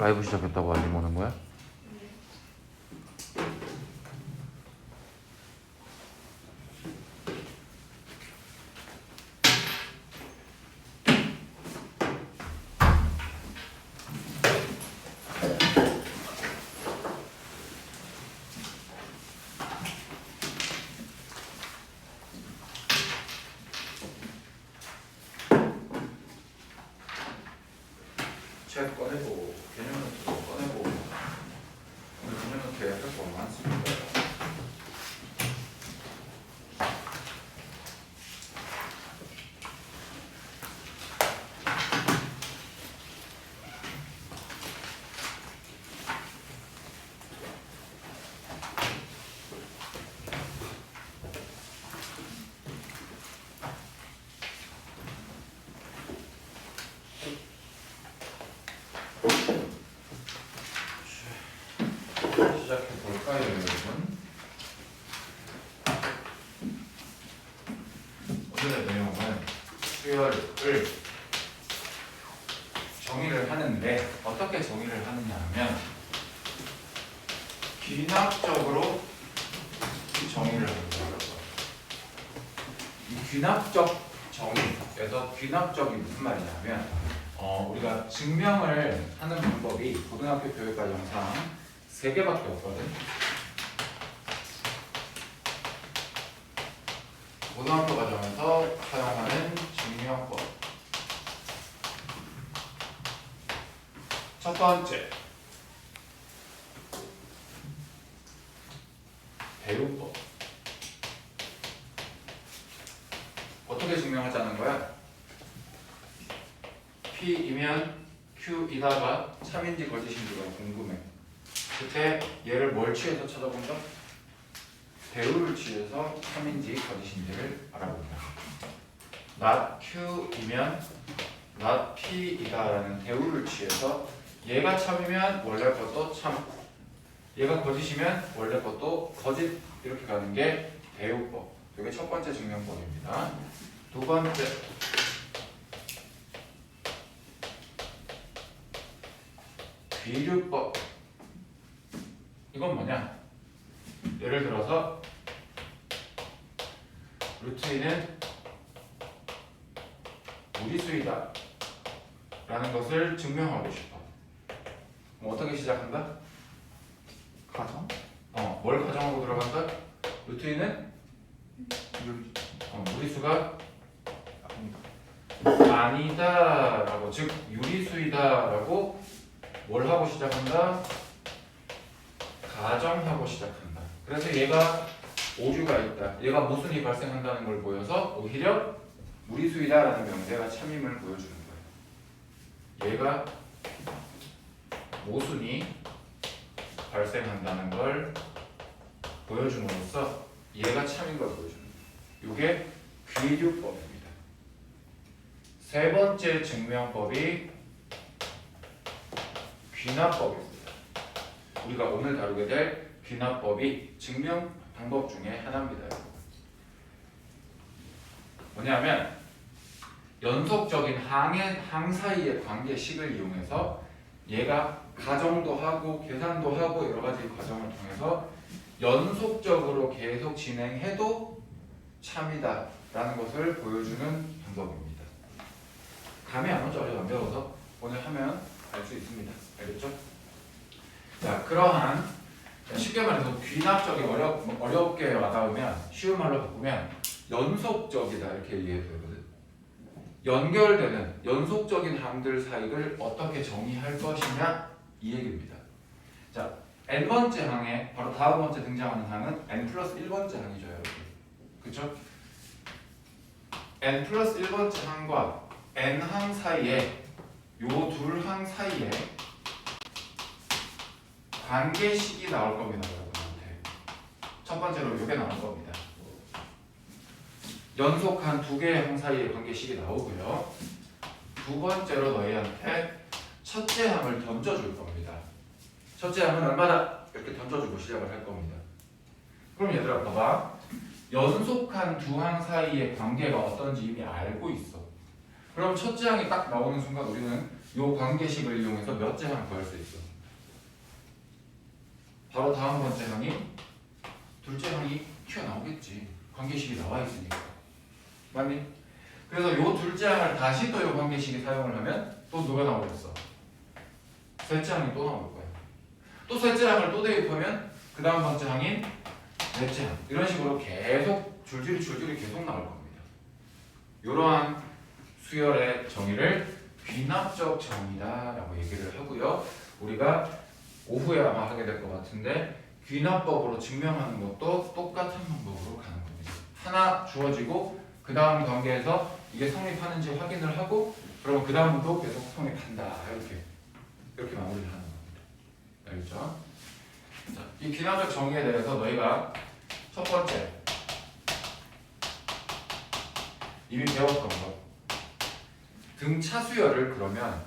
라이브 시작했다고 알림 오는 거야? 책 꺼내보고 개념 노트도 꺼내보고 오늘 개념 노트에 할 거 많습니다. 시작해볼까요, 여러분? 오늘의 내용은 수열을 정의를 하는데 어떻게 정의를 하느냐 하면 귀납적으로 정의를 합니다. 이 귀납적 정의에서 귀납적이 무슨 말이냐면 우리가 증명을 하는 방법이 고등학교 교육과 영상 3개밖에 없거든. 고등학교 과정에서 사용하는 증명법. 첫 번째, 배우법. 어떻게 증명하자는 거야? P이면 Q이다가 참인지 거짓인지가 궁금해. 그때 얘를 뭘 취해서 찾아본다? 배우를 취해서 참인지 거짓인지를 알아본다. not Q이면 not P이다라는 배우를 취해서 얘가 참이면 원래 것도 참, 얘가 거짓이면 원래 것도 거짓, 이렇게 가는 게 배우법. 이게 첫 번째 증명법입니다. 두 번째, 비류법. 이건 뭐냐? 예를 들어서 루트 2는 무리수이다 라는 것을 증명하고 싶어. 그럼 어떻게 시작한다? 가정? 뭘 가정하고 들어간다? 루트 2는 무리수가 아니다 라고, 즉 유리수이다 라고 뭘 하고 시작한다? 가정하고 시작한다. 그래서 얘가 오류가 있다, 얘가 모순이 발생한다는 걸 보여서 오히려 무리수이다라는 명제가 참임을 보여주는 거예요. 얘가 모순이 발생한다는 걸 보여줌으로써 얘가 참인 걸 보여주는 거예요. 이게 귀류법입니다. 세 번째 증명법이 귀납법입니다. 우리가 오늘 다루게 될 귀납법이 증명 방법 중에 하나입니다. 뭐냐면 연속적인 항 사이의 관계식을 이용해서 얘가 가정도 하고 계산도 하고 여러 가지 과정을 통해서 연속적으로 계속 진행해도 참이다 라는 것을 보여주는 방법입니다. 감이 안 오죠? 안 배워서 오늘 하면 알 수 있습니다. 알겠죠? 자, 그러한 쉽게 말해서 귀납적이 어렵게 와닿으면 쉬운 말로 바꾸면 연속적이다 이렇게 이해해도 되거든. 연결되는 연속적인 항들 사이를 어떻게 정의할 것이냐 이 얘기입니다. 자, n번째 항에 바로 다음 번째 등장하는 항은 n 플러스 1번째 항이죠, 여러분. 그쵸? n 플러스 1번째 항과 n 항 사이에 요 둘 항 사이에 관계식이 나올 겁니다, 여러분한테. 첫 번째로 이게 나올 겁니다. 연속한 두 개의 항 사이의 관계식이 나오고요. 두 번째로 너희한테 첫째 항을 던져줄 겁니다. 첫째 항은 얼마나 이렇게 던져주고 시작을 할 겁니다. 그럼 얘들아 봐봐. 연속한 두 항 사이의 관계가 어떤지 이미 알고 있어. 그럼 첫째 항이 딱 나오는 순간 우리는 요 관계식을 이용해서 몇째 항 구할 수 있어? 바로 다음 번째 항이 둘째 항이 튀어나오겠지. 관계식이 나와 있으니까. 맞니? 그래서 요 둘째 항을 다시 또 요 관계식에 사용을 하면 또 누가 나오겠어? 셋째 항이 또 나올 거야. 또 셋째 항을 또 대입하면 그 다음 번째 항인 넷째 항. 이런 식으로 계속 줄줄이 계속 나올 겁니다. 이러한 수열의 정의를 귀납적 정의다라고 얘기를 하고요. 우리가 오후에 아마 하게 될 것 같은데 귀납법으로 증명하는 것도 똑같은 방법으로 가는 겁니다. 하나 주어지고 그 다음 관계에서 이게 성립하는지 확인을 하고 그러면 그 다음도 계속 성립한다 이렇게 마무리를 하는 겁니다. 알겠죠? 자, 이 귀납적 정의에 대해서 너희가 첫 번째 이미 배웠던 것 등차 수열을 그러면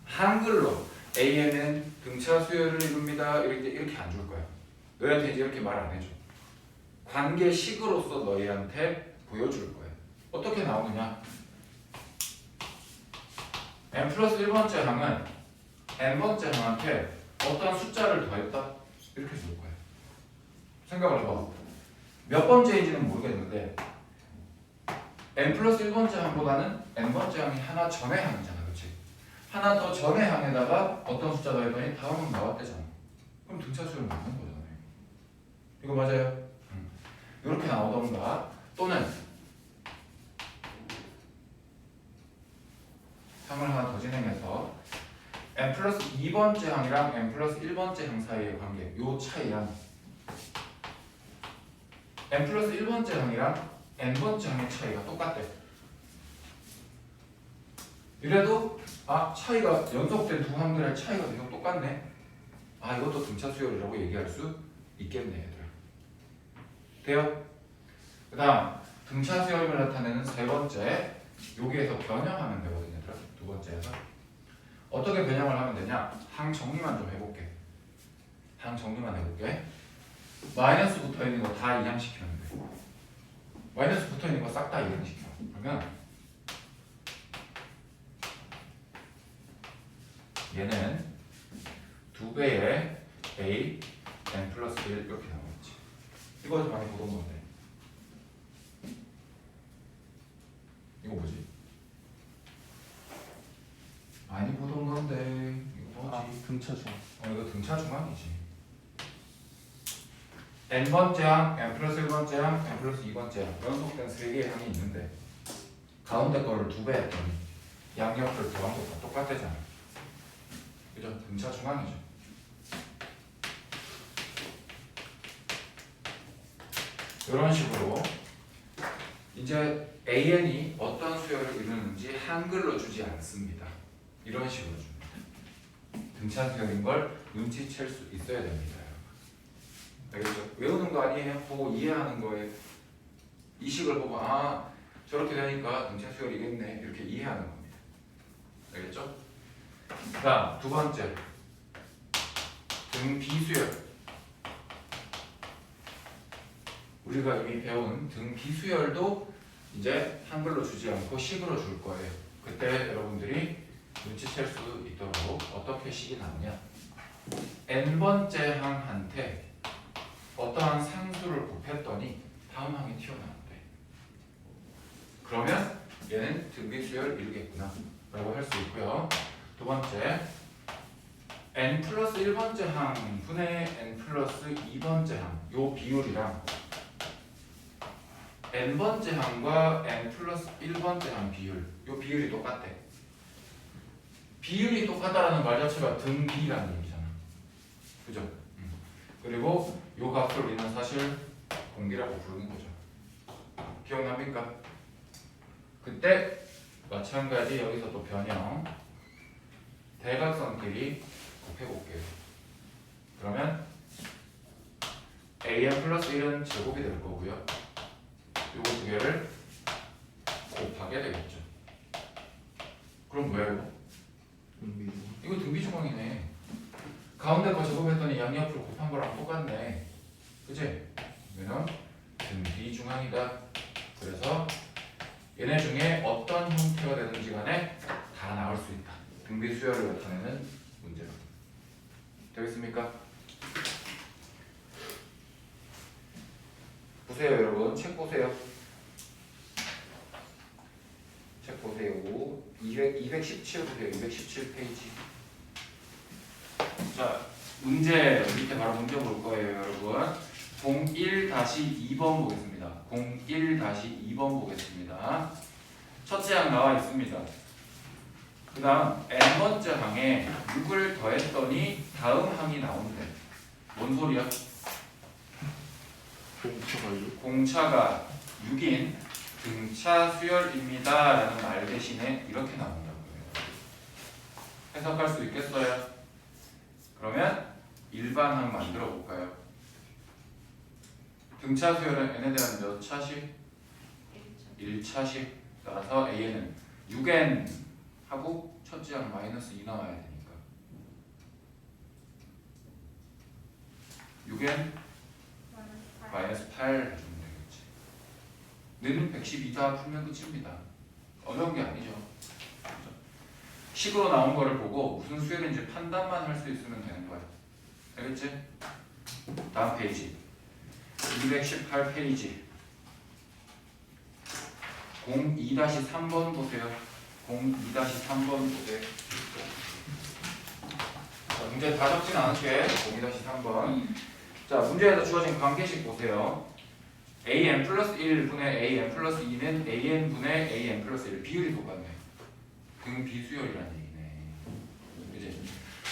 한글로 AN은 등차 수열을 이룹니다 이렇게 안 줄 거야. 너희한테 이제 이렇게 말 안 해줘. 관계식으로서 너희한테 보여줄 거야. 어떻게 나오느냐? n 플러스 1번째 항은 n번째 항한테 어떤 숫자를 더했다 이렇게 줄 거야. 생각을 해봐. 몇 번째인지는 모르겠는데 n 플러스 1번째 항보다는 n번째 항이 하나 전의 항이잖아. 그렇지? 하나 더 전의 항에다가 어떤 숫자 더했더니 다음은 나왔대잖아. 그럼 등차 수열 맞는 거잖아요. 이거 맞아요? 이렇게 나오던가 또는 항을 하나 더 진행해서 n 플러스 2번째 항이랑 n 플러스 1번째 항 사이의 관계 요 차이랑 n 플러스 1번째 항이랑 n번째 항의 차이가 똑같대. 이래도 차이가 연속된 두 항들의 차이가 계속 똑같네. 이것도 등차 수열이라고 얘기할 수 있겠네 얘들아. 돼요? 그 다음 등차 수열을 나타내는 세 번째 여기에서 변형하면 되거든요 얘들아. 두 번째에서 어떻게 변형을 하면 되냐? 항 정리만 좀 해볼게. 항 정리만 해볼게. 마이너스 붙어있는 거 다 이항시키면 돼. 마이너스 붙어있는 거 싹 다 이항시켜. 그러면 얘는 2배의 a n 플러스 1 이렇게 나오겠지. 이거에서 많이 보던 건데 이거 뭐지? 많이 보던 건데 이거 뭐지? 등차 중앙. 이거 등차 중앙이지. n번째 항, n 플러스 1번째 항, n 플러스 2번째 항 연속된 3개의 항이 있는데 가운데 거를 2배 했더니 양옆을 더한 것과 똑같대잖아. 그죠? 등차 중앙이죠. 이런 식으로 이제 AN이 어떤 수열을 이루는지 한글로 주지 않습니다. 이런 식으로 줍니다. 등차 수열인 걸 눈치챌 수 있어야 됩니다. 알겠죠? 외우는 거 아니에요? 보고 이해하는 거에 이 식을 보고 저렇게 되니까 등차 수열이겠네 이렇게 이해하는 겁니다. 알겠죠? 그 다음 두 번째 등 비수열. 우리가 이미 배운 등 비수열도 이제 한글로 주지 않고 식으로 줄 거예요. 그때 여러분들이 눈치챌 수 있도록 어떻게 식이 나오냐? n번째 항한테 어떠한 상수를 곱했더니 다음 항이 튀어나왔대. 그러면 얘는 등비수열 이루겠구나 라고 할 수 있고요. 두 번째 n 플러스 1번째 항 분의 n 플러스 2번째 항 요 비율이랑 n번째 항과 n 플러스 1번째 항 비율 요 비율이 똑같대. 비율이 똑같다라는 말 자체가 등비라는 얘기잖아. 그죠? 그리고 요 값을 우리는 사실 공비라고 부르는 거죠. 기억납니까? 그때 마찬가지 여기서 또 변형 대각선끼리 곱해볼게요. 그러면 an 플러스 1은 제곱이 될 거고요. 요거 두 개를 곱하게 되겠죠. 그럼 뭐야 이거? 이거 등비중앙이네. 가운데 거 제곱했더니 양옆으로 곱한 거랑 똑같네. 그치? 그러면 등비중앙이다. 그래서 얘네 중에 어떤 형태가 되든지 간에 다 나올 수 있다. 등비 수열을 나타내는 문제로. 되겠습니까? 보세요 여러분. 책 보세요. 책 보세요. 217 보세요. 217페이지. 자, 문제 밑에 바로 문제 볼 거예요 여러분. 01-2번 보겠습니다. 01-2번 보겠습니다. 첫째 항 나와 있습니다. 그 다음 n번째 항에 6을 더했더니 다음 항이 나온대. 뭔 소리야? 공차가 6인 등차 수열입니다 라는 말 대신에 이렇게 나온다고요. 해석할 수 있겠어요? 그러면 일반항 만들어 볼까요? 등차 수열은 n에 대한 몇 차식? 1차식. 따라서 a는 6n 하고 첫째 항 마이너스 2 나와야 되니까 6n 마이너스 8 해주면 되겠지. 너는 112다 풀면 끝입니다. 어려운 게 아니죠. 식으로 나온 거를 보고 무슨 수열인지 판단만 할 수 있으면 되는 거야. 알겠지? 다음 페이지 218페이지 02-3번 보세요. 02-3번 보세요. 자, 문제 다 적진 않을게. 02-3번. 자, 문제에서 주어진 관계식 보세요. an 플러스 1분의 an 플러스 2는 an 분의 an 플러스 1. 비율이 똑같네. 등비수열이라는 얘기네. 그지?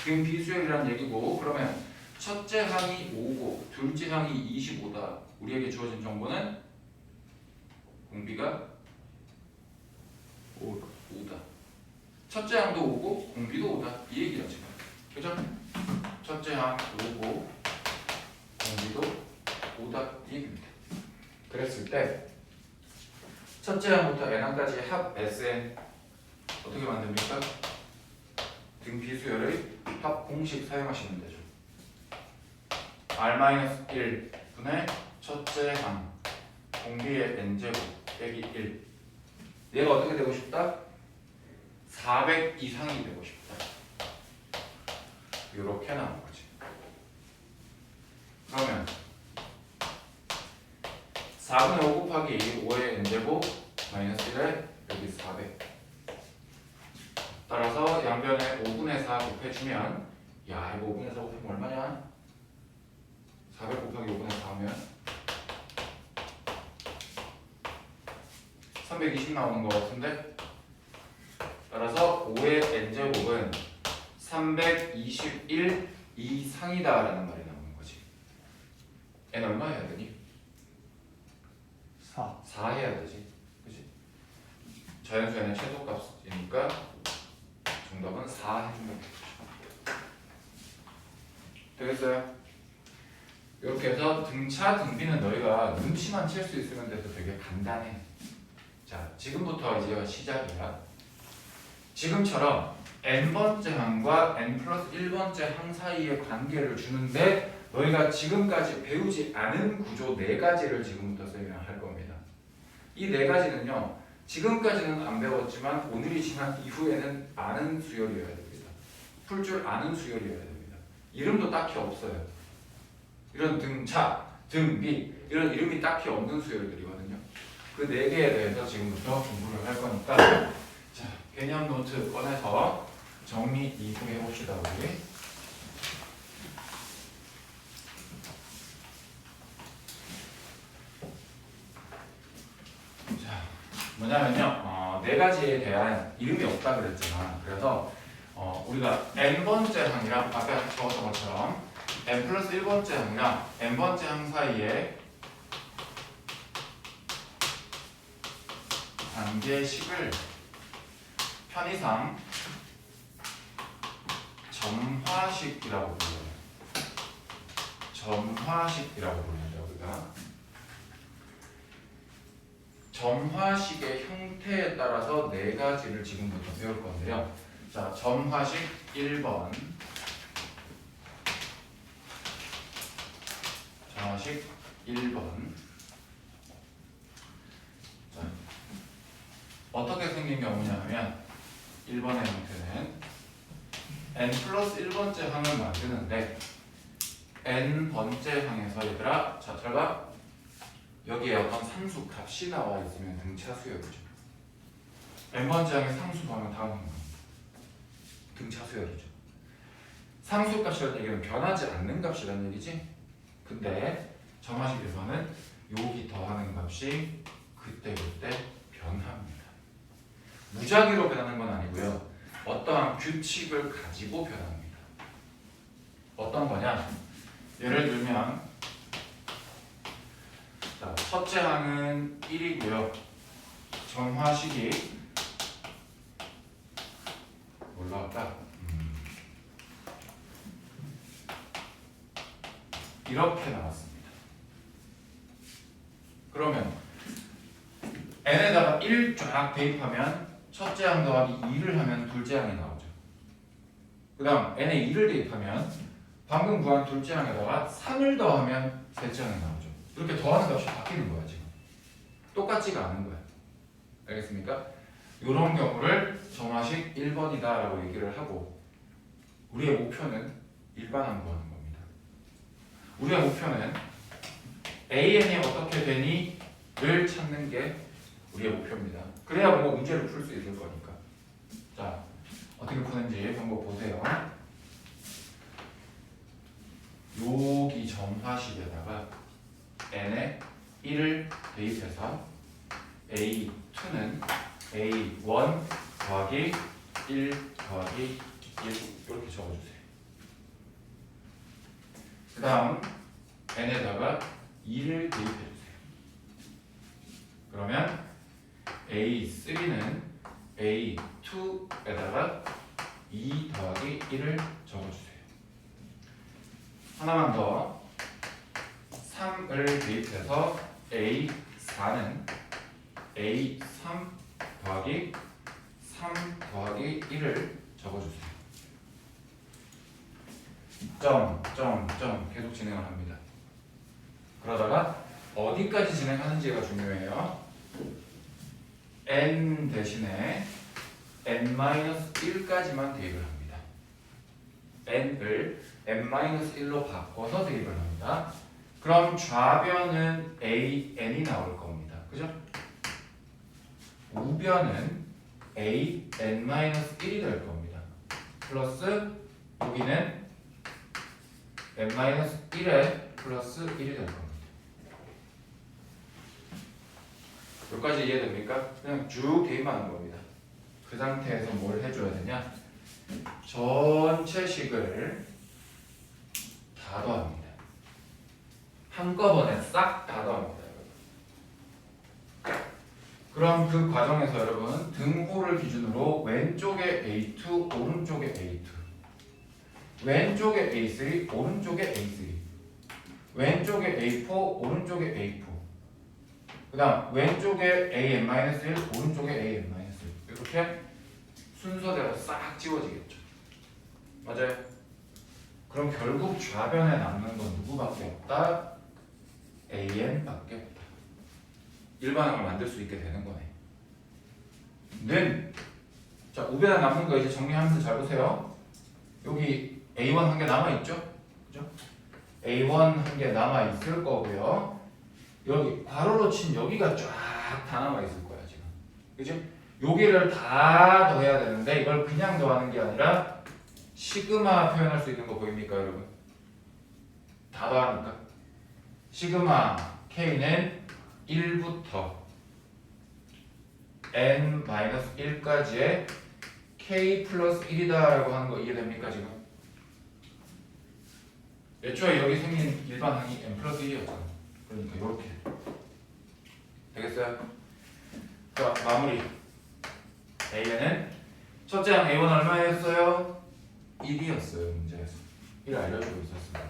등비수열이라는 얘기고, 그러면 첫째 항이 5고 둘째 항이 25다. 우리에게 주어진 정보는 공비가 5다. 첫째 항도 5고 공비도 5다. 이 얘기야 지금. 그죠? 첫째 항 5고 공비도 5다. 이 얘기입니다. 그랬을 때 첫째 항부터 n항까지 합 Sn 어떻게 만듭니까? 등비수열의 합 공식 사용하시면 되죠. R-1분의 첫째 항 공비의 n제곱 빼기 1. 얘가 어떻게 되고 싶다? 400 이상이 되고 싶다. 이렇게 나온 거지. 그러면 4분의 5 곱하기 5의 n제곱 마이너스 1에 여기 400. 따라서 양변에 5분의 4 곱해주면 야 이거 5분의 4 곱하면 얼마냐? 400 곱하기 5분의 4하면 320 나오는 것 같은데 따라서 5의 n제곱은 321 이상이다 라는 말이 나오는 거지. n 얼마 해야 되니? 4 해야 되지. 그치? 자연수에는 최소값이니까 정답은 4 해주면 되겠어요? 이렇게 해서 등차, 등비는 너희가 눈치만 챌 수 있으면 돼서 되게 간단해. 자, 지금부터 이제 시작이야. 지금처럼 n번째 항과 n 플러스 1번째 항 사이의 관계를 주는데 너희가 지금까지 배우지 않은 구조 4가지를 지금부터 설명할 겁니다. 이 4가지는요. 지금까지는 안 배웠지만 오늘이 지난 이후에는 아는 수열이어야 됩니다. 풀 줄 아는 수열이어야 됩니다. 이름도 딱히 없어요. 이런 등차, 등비 이런 이름이 딱히 없는 수열들이거든요. 그 4개에 대해서 지금부터 공부를 할 거니까 자, 개념 노트 꺼내서 정리 이후에 해봅시다 우리. 자, 뭐냐면요 4가지에 대한 이름이 없다 그랬잖아. 그래서 우리가 n번째 항이랑 아까 적었던 것처럼 n 플러스 1번째 항이랑 n번째 항 사이에 관계식을 편의상 점화식이라고 불러요. 점화식이라고 부릅니다. 우리가 점화식의 형태에 따라서 4가지를 지금부터 배울 건데요. 자, 점화식 1번, 점화식 1번. 자, 어떻게 생긴 경우냐면 1번의 형태는 n 플러스 1번째 항을 만드는데 n번째 항에서 얘들아 자 잘 봐. 여기에 어떤 상수 값이 나와 있으면 등차 수열이죠. n번째 항의 상수 구하면 다음 항입니다. 등차 수열이죠. 상수 값이라는 얘기는 변하지 않는 값이라는 얘기지. 근데 정화식에서는 여기 더하는 값이 그때 변합니다. 무작위로 변하는 건 아니고요. 어떠한 규칙을 가지고 변합니다. 어떤 거냐? 예를 들면 자, 첫째 항은 1이고요. 정화식이 뭘로 할까? 이렇게 나왔습니다. 그러면 n에다가 1 쫙 대입하면 첫째 항 더하기 2를 하면 둘째 항이 나오죠. 그 다음 n에 2를 대입하면 방금 구한 둘째 항에다가 3을 더하면 셋째 항이 나오죠. 이렇게 더하는 값이 바뀌는 거야 지금. 똑같지가 않은 거야. 알겠습니까? 이런 경우를 정화식 1번이다 라고 얘기를 하고 우리의 목표는 일반항 구하는 겁니다. 우리의 목표는 AN이 어떻게 되니? 를 찾는 게 우리의 목표입니다. 그래야 뭐 문제를 풀 수 있을 거니까. 자, 어떻게 푸는지 방법 보세요. 여기 정화식에다가 n에 1을 대입해서 A2는 A1 더하기 1 더하기 1 이렇게 적어주세요. 그 다음 n에다가 2를 대입해주세요. 그러면 A3는 A2에다가 2 더하기 1을 적어주세요. 하나만 더 3을 대입해서 A4는 A3 더하기 3 더하기 1을 적어주세요. 점 계속 진행을 합니다. 그러다가 어디까지 진행하는지가 중요해요. n 대신에 n-1까지만 대입을 합니다. n을 n-1로 바꿔서 대입을 합니다. 그럼 좌변은 an이 나올 겁니다. 그죠? 우변은 an-1이 될 겁니다. 플러스 여기는 n-1에 플러스 1이 될 겁니다. 여기까지 이해됩니까? 그냥 쭉 대입하는 겁니다. 그 상태에서 뭘 해줘야 되냐? 전체 식을 다 더합니다. 한꺼번에 싹 다 더합니다. 그럼 그 과정에서 여러분 등호를 기준으로 왼쪽에 A2, 오른쪽에 A2 왼쪽에 A3, 오른쪽에 A3 왼쪽에 A4, 오른쪽에 A4 그 다음 왼쪽에 AN-1, 오른쪽에 AN-1 이렇게 순서대로 싹 지워지겠죠. 맞아요? 그럼 결국 좌변에 남는 건 누구밖에 없다? AN밖에 없다. 일반항을 만들 수 있게 되는 거네. 는 자, 우변에 남는 거 이제 정리하면서 잘 보세요. 여기 A1 한 개 남아있죠? 그죠? A1 한 개 남아있을 거고요. 여기 괄호로 친 여기가 쫙 다 남아있을 거야 지금. 그죠? 여기를 다 더해야 되는데 이걸 그냥 더하는 게 아니라 시그마 표현할 수 있는 거 보입니까 여러분? 다 더하니까 시그마 K는 1부터 n-1까지의 K 플러스 1이다 라고 하는 거 이해됩니까 지금? 애초에 여기 생긴 일반항이 n 플러스 1이었잖아. 그러니까 이렇게 되겠어요? 자 마무리. A는 첫째 항 A1 얼마였어요? 1이었어요 문제에서. 1 알려주고 있었습니다.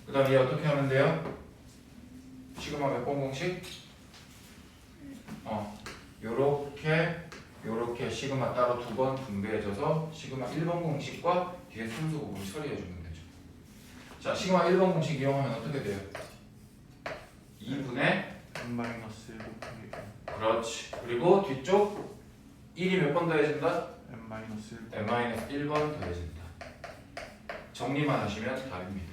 그 다음 얘 어떻게 하면 돼요? 시그마 몇 번 공식? 요렇게 시그마 따로 두 번 분배해줘서 시그마 1번 공식과 뒤에 순수 부분 처리해주면 되죠. 자 시그마 1번 공식 이용하면 어떻게 돼요? 2분의 n-1 곱하기 그렇지. 그리고 뒤쪽 1이 몇 번 더해진다? n-1 n-1번 더해진다. 정리만 하시면 답입니다.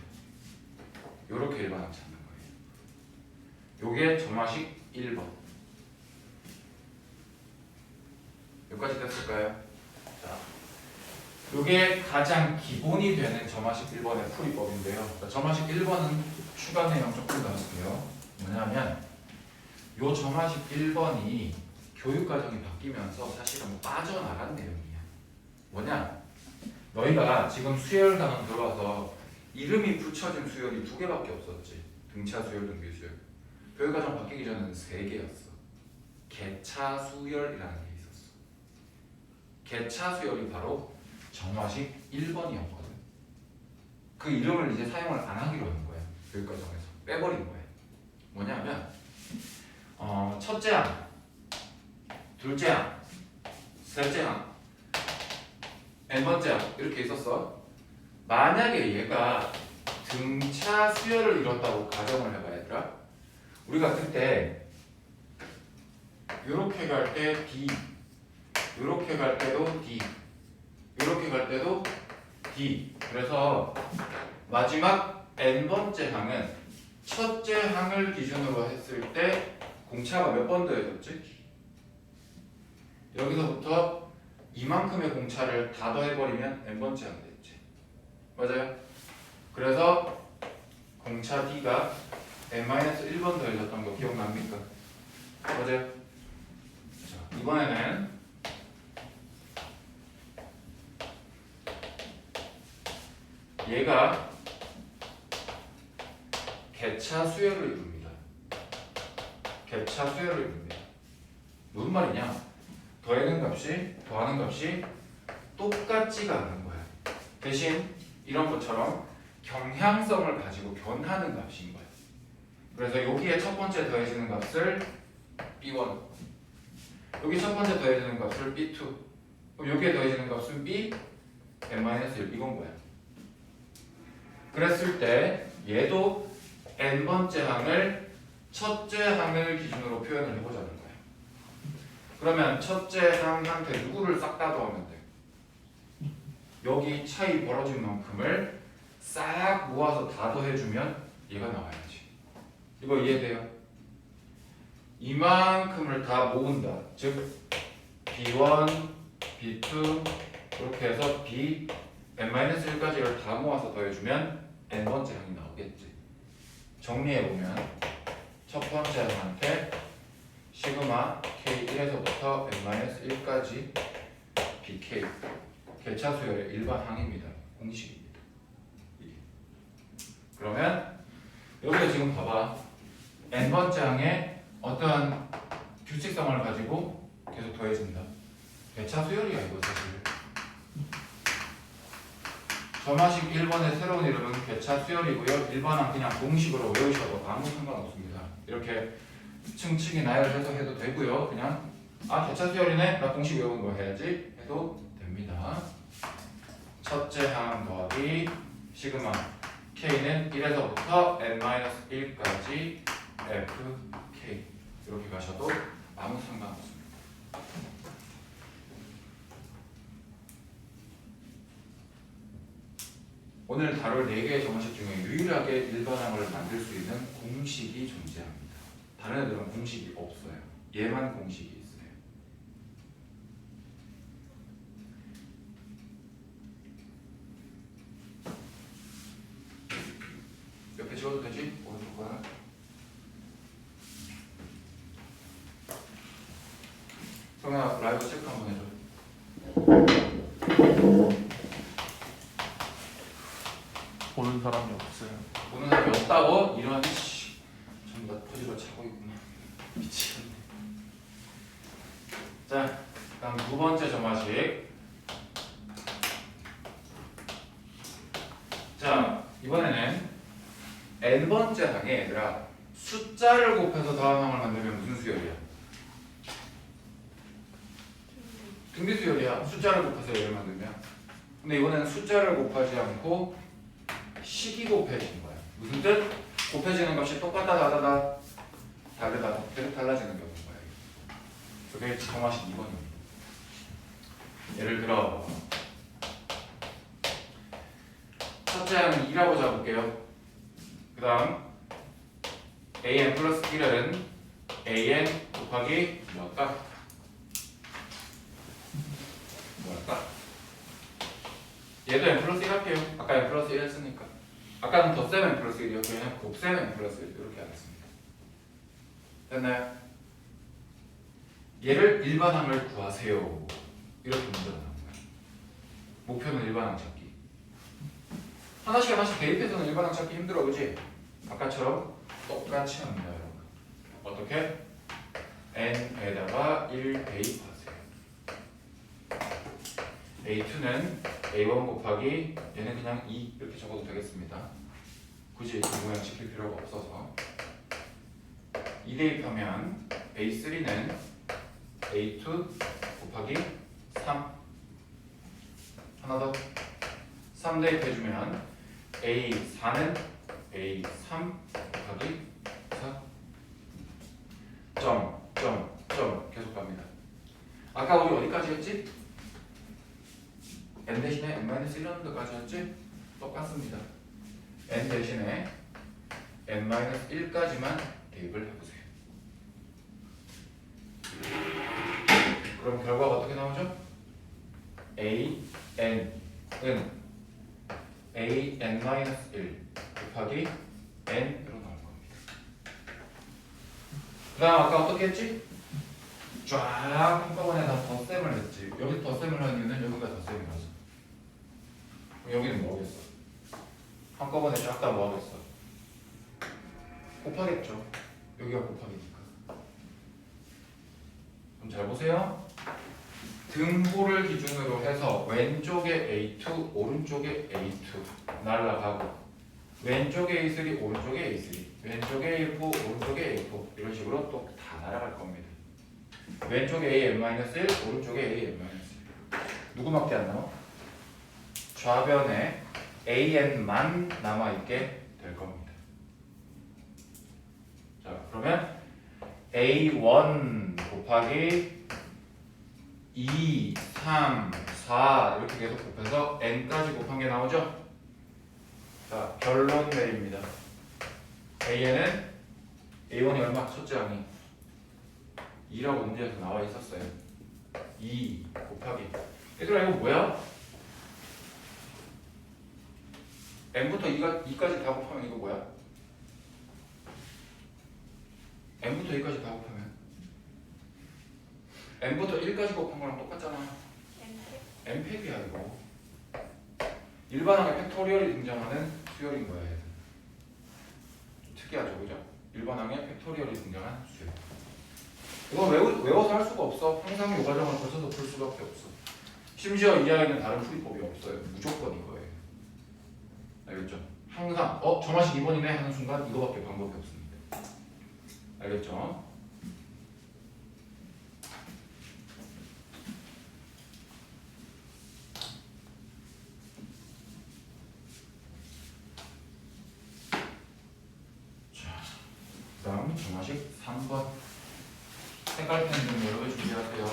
요렇게 일반항 찾는 거예요. 요게 점화식 1번. 여기까지 됐을까요? 자, 요게 가장 기본이 되는 점화식 1번의 풀이법인데요. 자, 점화식 1번은 추가 내용 조금 더 할게요. 뭐냐면 요 점화식 1번이 교육과정이 바뀌면서 사실은 빠져나간 내용이야. 뭐냐? 너희가 지금 수열단원 들어와서 이름이 붙여진 수열이 2개밖에 없었지. 등차 수열, 등비 수열. 교육과정 바뀌기 전에는 3개였어. 개차 수열이라는 게 있었어. 개차 수열이 바로 정화식 1번이었거든. 그 이름을 이제 사용을 안 하기로 한 거야. 교육과정에서 빼버린 거야. 뭐냐면 첫째 항, 둘째 항, 셋째 항, n번째 항 이렇게 있었어. 만약에 얘가 등차 수열을 이뤘다고 가정을 해봐 얘들아. 우리가 그때 요렇게 갈 때 D, 요렇게 갈 때도 D, 요렇게 갈 때도 D. 그래서 마지막 n번째 항은 첫째 항을 기준으로 했을 때 공차가 몇 번 더해졌지? 여기서부터 이만큼의 공차를 다 더해버리면 n번째 항이 됐지. 맞아요? 그래서 공차 D가 n-1번 더해졌던 거 기억납니까? 맞아요? 자, 이번에는 얘가 개차 수열을 이룹니다. 개차 수열을 이룹니다. 무슨 말이냐? 더하는 값이 똑같지가 않은 거야. 대신 이런 것처럼 경향성을 가지고 변하는 값인 거야. 그래서 여기에 첫 번째 더해지는 값을 B1, 여기 첫 번째 더해지는 값을 B2, 그럼 여기에 더해지는 값은 B n-1 이건 거야. 그랬을 때 얘도 n번째 항을 첫째 항을 기준으로 표현을 해보자는 거야. 그러면 첫째 항한테 누구를 싹 다 더하면 돼? 여기 차이 벌어진 만큼을 싹 모아서 다 더해주면 얘가 나와야지. 이거 이해돼요? 이만큼을 다 모은다. 즉 B1, B2 이렇게 해서 B n-1까지를 다 모아서 더해주면 n번째 항이 나오겠지. 정리해보면 첫 번째 항한테 시그마 K1에서부터 n-1까지 BK 개차 수열의 일반 항입니다. 공식입니다. 그러면 여기에 지금 봐봐. n번째 항에 어떠한 규칙성을 가지고 계속 더해진다. 개차 수열이야 이거 사실. 점화식 1번의 새로운 이름은 개차 수열이고요. 일반항 그냥 공식으로 외우셔도 아무 상관없습니다. 이렇게 층층이 나열해서 해도 되고요. 그냥 개차 수열이네? 나 공식 외우는 거 해야지 해도 됩니다. 첫째 항 더하기 시그마 K는 1에서부터 n-1까지 FK 이렇게 가셔도 아무 상관없습니다. 오늘 다룰 4개의 정화식 중에 유일하게 일반항을 만들 수 있는 공식이 존재합니다. 다른 애들은 공식이 없어요. 얘만 공식이 있어요. 옆에 지워도 되지? 오른쪽 거는? 성현아 라이브 체크 한번 해줘. 보는 사람이 없어요. 보는 사람이 없다고? 이런 전부 다 터지러 차고 있구나. 미치겠네. 자, 다음 두 번째 점화식. 자, 이번에는 n번째 항에 얘들아 숫자를 곱해서 더한 항을 만들면 무슨 수열이야? 등비 수열이야. 숫자를 곱해서 얘를 만들면. 근데 이번에는 숫자를 곱하지 않고 식이 곱해지는 거야. 무슨 뜻? 곱해지는 값이 똑같다 다르다 달라지는 경우인 거야. 그게 정화식 2번입니다. 예를 들어 첫째 항은 2라고 잡을게요. 그 다음 an 플러스 1은 an 곱하기 뭐할까? 얘도 n 플러스 1 할게요. 아까 n 플러스 1 했으니까. 아까는 덧셈 n 플러스 1이었고 그냥 곱셈 n 플러스 1 이렇게 하겠습니다. 됐나요? 얘를 일반항을 구하세요. 이렇게 문제가 나온 거예요. 목표는 일반항 찾기. 하나씩 대입해서는 일반항 찾기 힘들어, 그지? 아까처럼 똑같이 합니다, 여러분. 어떻게? n에다가 1 대입하세요. a2는 a1 곱하기 얘는 그냥 2 이렇게 적어도 되겠습니다. 굳이 이 모양 지킬 필요가 없어서 2 대입하면 a3는 a2 곱하기 3 하나 더 3 대입해주면 a4는 a3 곱하기 4 점 계속 갑니다. 아까 우리 어디까지 했지? n 대신에 n-1라운드까지 했지? 똑같습니다. n 대신에 n-1까지만 대입을 해보세요. 그럼 결과가 어떻게 나오죠? a, n은 a, n-1 곱하기 n으로 나올 겁니다. 그 다음 아까 어떻게 했지? 쫙 한꺼번에 다 덧셈을 했지. 여기 덧셈을 한 이유는 여기가 덧셈이라서. 여기는 뭐겠어? 한꺼번에 쫙 다 뭐하겠어? 곱하겠죠. 여기가 곱하기니까. 그럼 잘 보세요. 등호를 기준으로 해서 왼쪽에 A2, 오른쪽에 A2 날라가고 왼쪽에 A3, 오른쪽에 A3 왼쪽에 A4, 오른쪽에 A4 이런 식으로 또 다 날아갈 겁니다. 왼쪽에 AN-1, 오른쪽에 AN-1 누구밖에 안 남아? 좌변에 AN만 남아있게 될 겁니다. 자, 그러면 A1 곱하기 2, 3, 4 이렇게 계속 곱해서 n까지 곱한 게 나오죠? 자, 결론 내립니다. AN은 A1이 얼마? 첫째 항이 2라고 문제에서 나와 있었어요. 2 곱하기 얘들아 이거 뭐야? n부터 2까지 다 곱하면 이거 뭐야? n부터 2까지 다 곱하면 n부터 1까지 곱한 거랑 똑같잖아. n팩이야 이거. 일반항에 팩토리얼이 등장하는 수열인 거야 얘는. 특이하죠, 그죠? 일반항에 팩토리얼이 등장한 수열. 이거 외워서 할 수가 없어. 항상 이 과정을 거쳐서 풀 수밖에 없어. 심지어 이 아이는 다른 풀이법이 없어요. 무조건 이거예요. 알겠죠? 항상 정화식 2번이네 하는 순간 이거밖에 방법이 없습니다. 알겠죠? 자, 그 다음 정화식 3번 색깔펜 좀 여러 개 준비하세요.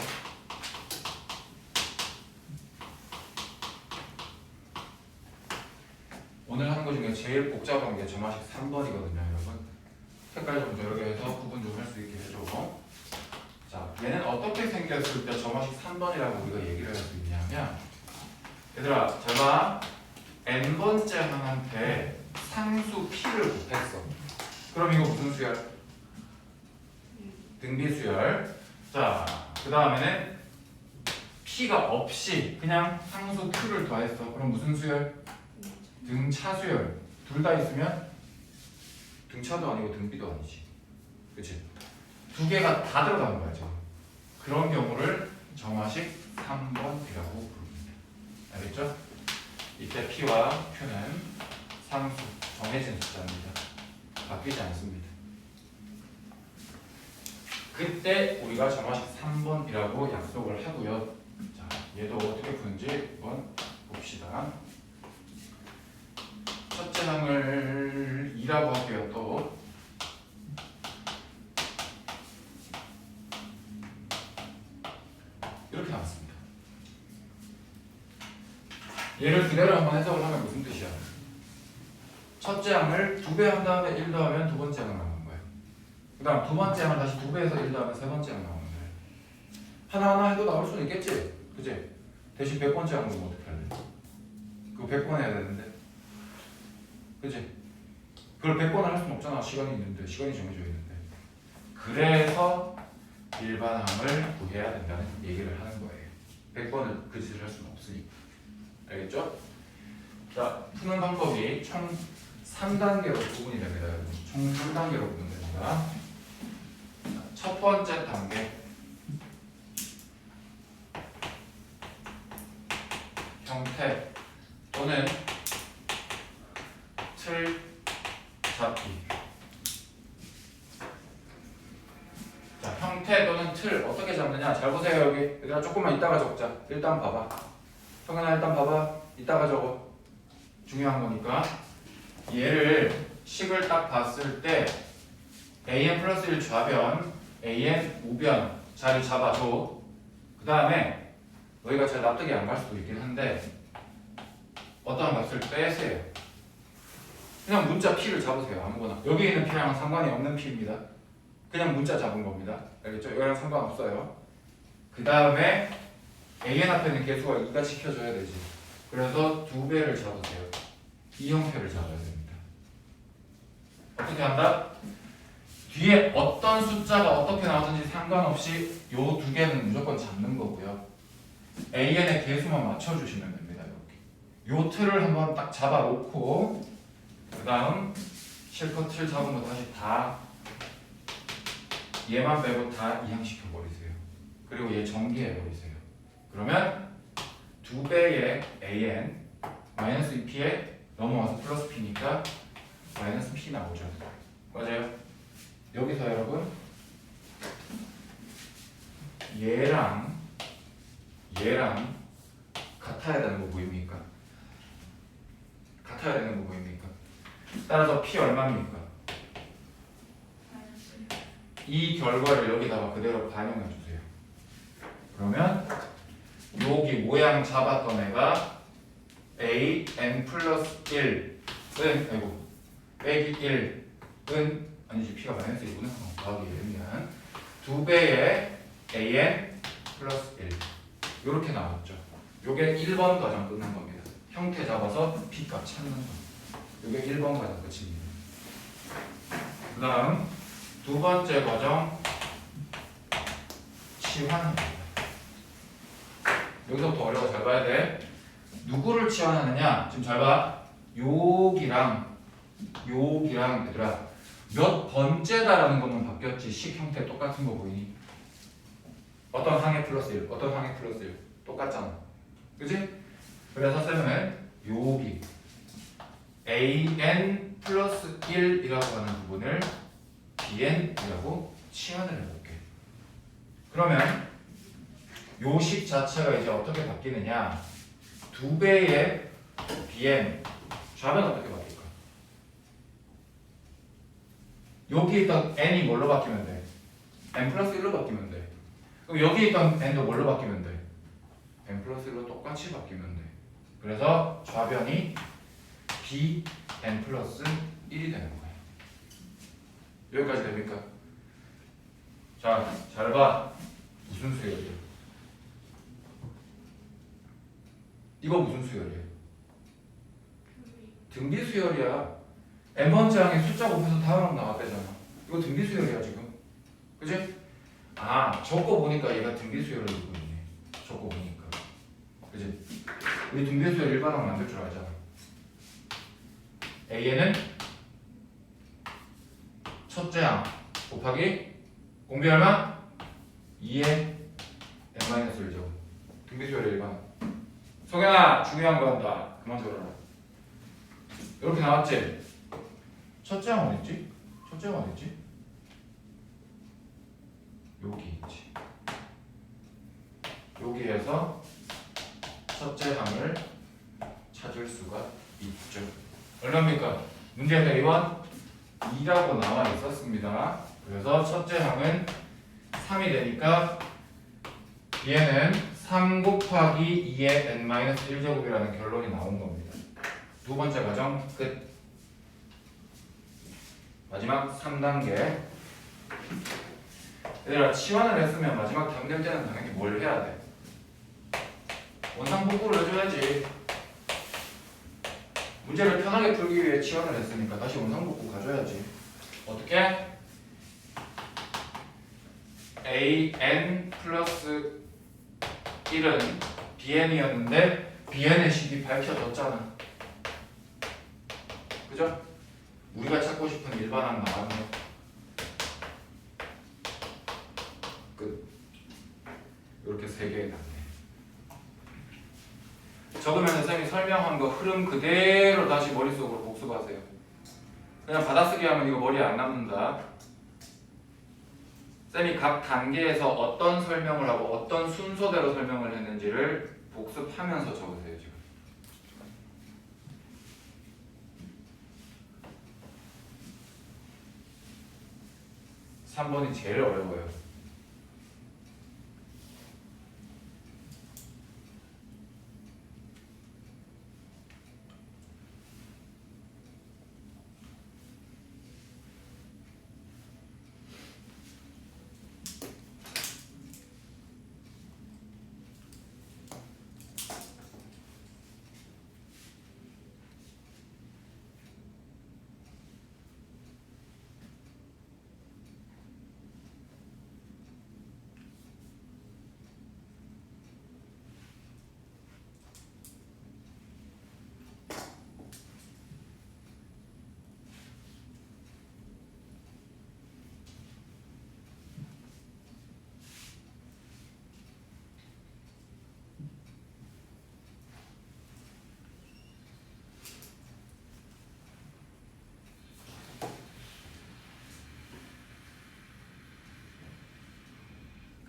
오늘 하는 거 중에 제일 복잡한 게 정화식 3번이거든요, 여러분. 색깔 좀 여러 개 해서 구분 좀 할 수 있게 해줘. 자, 얘는 어떻게 생겼을 때 정화식 3번이라고 우리가 얘기를 할 수 있냐면, 얘들아, 제가 n번째 항한테 상수 p를 곱했어. 그럼 이거 무슨 수열? 등비수열. 자, 그 다음에는 p가 없이 그냥 상수 q를 더했어. 그럼 무슨 수열? 등차수열. 둘 다 있으면 등차도 아니고 등비도 아니지. 그치? 두 개가 다 들어가는 거야 지금. 그런 경우를 정화식 3번이라고 부릅니다. 알겠죠? 이때 p와 q는 상수, 정해진 숫자입니다. 바뀌지 않습니다. 그때 우리가 정화식 3번이라고 약속을 하고요. 자, 얘도 어떻게 푸는지 한번 봅시다. 첫째 항을 2라고 할게요. 또 이렇게 나왔습니다. 얘를 그대로 한번 해석을 하면 무슨 뜻이야? 첫째 항을 2배 한 다음에 1 더하면 두 번째 항을 나오는 거예요. 그 다음 두 번째 항을 다시 2배에서 1 더하면 세 번째 항 나오는 거예요. 하나하나 해도 나올 수는 있겠지? 그치? 대신 100번째 항은 그럼 어떻게 할래? 그거 100번 해야 되는데 그치? 그걸 100번을 할 수는 없잖아. 시간이 있는데 시간이 정해져 있는데 그래서 일반항을 구해야 된다는 얘기를 하는 거예요. 100번을 그 짓을 할 수는 없으니까. 알겠죠? 자, 푸는 방법이 총 3단계로 구분이 됩니다. 여러분. 총 3단계로 구분됩니다. 첫 번째 단계 형태 또는 틀 잡기. 자, 형태 또는 틀 어떻게 잡느냐? 잘 보세요. 여기 얘들아 조금만 이따가 적자. 일단 봐봐. 성현아 일단 봐봐. 이따가 적어. 중요한 거니까. 얘를 식을 딱 봤을 때 an 플러스 1 좌변, an 우변 자리 잡아줘. 그 다음에 너희가 잘 납득이 안 갈 수도 있긴 한데 어떠한 값을 빼세요. 그냥 문자 p를 잡으세요. 아무거나. 여기 있는 p랑 상관이 없는 p입니다. 그냥 문자 잡은 겁니다. 알겠죠? 이거랑 상관없어요. 그 다음에 an 앞에 있는 개수가 2가 지켜줘야 되지. 그래서 2배를 잡으세요. 이 형태를 잡아야 됩니다. 어떻게 한다? 뒤에 어떤 숫자가 어떻게 나오든지 상관없이 요 두 개는 무조건 잡는 거고요. an의 개수만 맞춰주시면 됩니다. 이렇게. 요 틀을 한번 딱 잡아놓고 그 다음 실컷 틀 잡은 거 다시 다 얘만 빼고 다 이항시켜 버리세요. 그리고 얘 전개해 버리세요. 그러면 2배의 an 마이너스 2p에 넘어와서 플러스 p니까 마이너스 p 나오죠. 맞아요? 여기서 여러분 얘랑 같아야 되는 거 보입니까? 같아야 되는 거 보입니까? 따라서 p 얼마입니까? 이 결과를 여기다가 그대로 반영해 주세요. 그러면 여기 모양 잡았던 애가 a n 플러스 1은 아이고 빼기 1은 아니지 p가 마이너스 1이구나. 더하기 1이면 2배의 an 플러스 1 이렇게 나왔죠. 요게 1번 과정 끝난 겁니다. 형태 잡아서 p값 찾는 겁니다. 요게 1번 과정 끝입니다. 그 다음 두 번째 과정 치환입니다. 여기서부터 어려워. 잘 봐야 돼. 누구를 치환하느냐? 지금 잘 봐. 여기랑 얘들아 몇 번째다라는 것만 바뀌었지 식 형태 똑같은 거 보이니? 어떤 항에 플러스 1, 어떤 항에 플러스 1 똑같잖아. 그치? 그래서 쌤은 여기 an 플러스 1이라고 하는 부분을 bn이라고 치환을 해볼게. 그러면 요 식 자체가 이제 어떻게 바뀌느냐? 2배의 bn 좌변 어떻게 바뀔까? 여기 있던 n이 뭘로 바뀌면 돼? n 플러스 1로 바뀌면 돼. 그럼 여기 있던 n도 뭘로 바뀌면 돼? n 플러스 1로 똑같이 바뀌면 돼. 그래서 좌변이 b n 플러스 1이 되는 거야. 여기까지 됩니까? 자, 잘 봐. 무슨 수열이야? 이거 무슨 수열이야? 등비 수열이야. n번째 항에 숫자 곱해서 다음 나왔대잖아. 이거 등비 수열이야 지금. 그치? 아, 저거 보니까 얘가 등비 수열을 두고 있네. 저거 보니까. 그치? 우리 등비 수열 일반항 만들 줄 알잖아. a는 첫째 항 곱하기 공비 얼마? 2의 n-1제곱. 등비 수열의 일반항. 성현아, 중요한 거 한다. 그만 들어라. 이렇게 나왔지? 첫째 항 어딨지? 첫째 항 어딨지? 여기 있지. 여기에서 첫째 항을 찾을 수가 있죠. 얼마입니까? 문제 대입원 2라고 나와 있었습니다. 그래서 첫째 항은 3이 되니까 얘는 3 곱하기 2의 n-1제곱이라는 결론이 나온 겁니다. 두 번째 과정 끝. 마지막 3단계. 얘들아 치환을 했으면 마지막 답낼 때는 당연히 뭘 해야 돼? 원상복구를 해줘야지. 문제를 편하게 풀기 위해 치환을 했으니까 다시 원상복구 가져야지. 어떻게? an 플러스 1은 bn이었는데 bn의 식이 밝혀졌잖아. 그죠? 우리가 찾고 싶은 일반항 나왔네. 끝. 이렇게 3개의 답네. 적으면 선생님이 설명한 거 흐름 그대로 다시 머릿속으로 복습하세요. 그냥 받아쓰기 하면 이거 머리에 안 남는다. 쌤이 각 단계에서 어떤 설명을 하고 어떤 순서대로 설명을 했는지를 복습하면서 적으세요. 지금 3번이 제일 어려워요.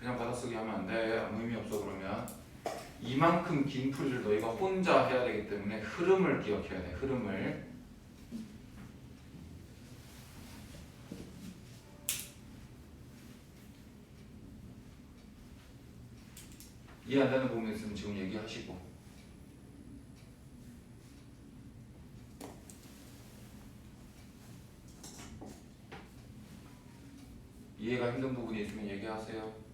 그냥 받아쓰기 하면 안 돼. 아무 의미 없어. 그러면 이만큼 긴 풀이를 너희가 혼자 해야 되기 때문에 흐름을 기억해야 돼. 흐름을. 이해 안 되는 부분 있으면 지금 얘기하시고. 이해가 힘든 부분이 있으면 얘기하세요.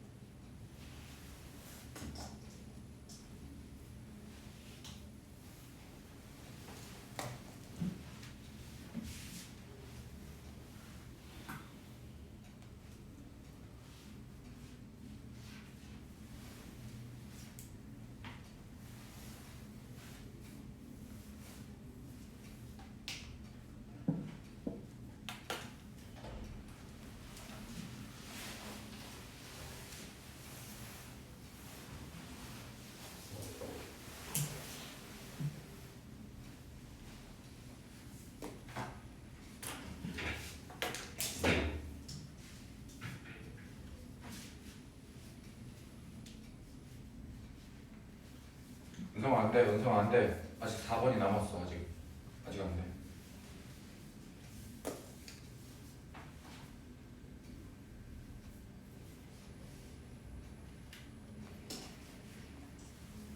연성 안 돼. 연성 안 돼. 아직 4번이 남았어. 아직 안 돼.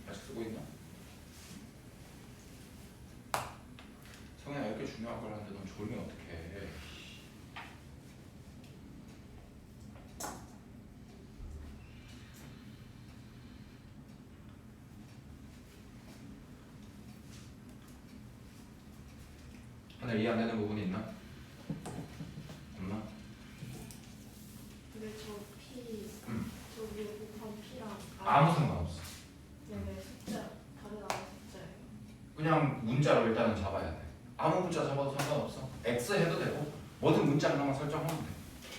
아직 쓰고 있나? 성현아 이렇게 중요한 걸 하는데 넌 조용히 어떻게 해? 하나 이해 안 되는 부분이 있나? 없나? 근데 저 P, 음. 저 위에 곱한 P랑 아무 상관없어. 네네 숫자 다른 아무 숫자예요. 그냥 문자로 일단은 잡아야 돼. 아무 문자 잡아도 상관없어. X 해도 되고 뭐든 문자 하나만 설정하면 돼.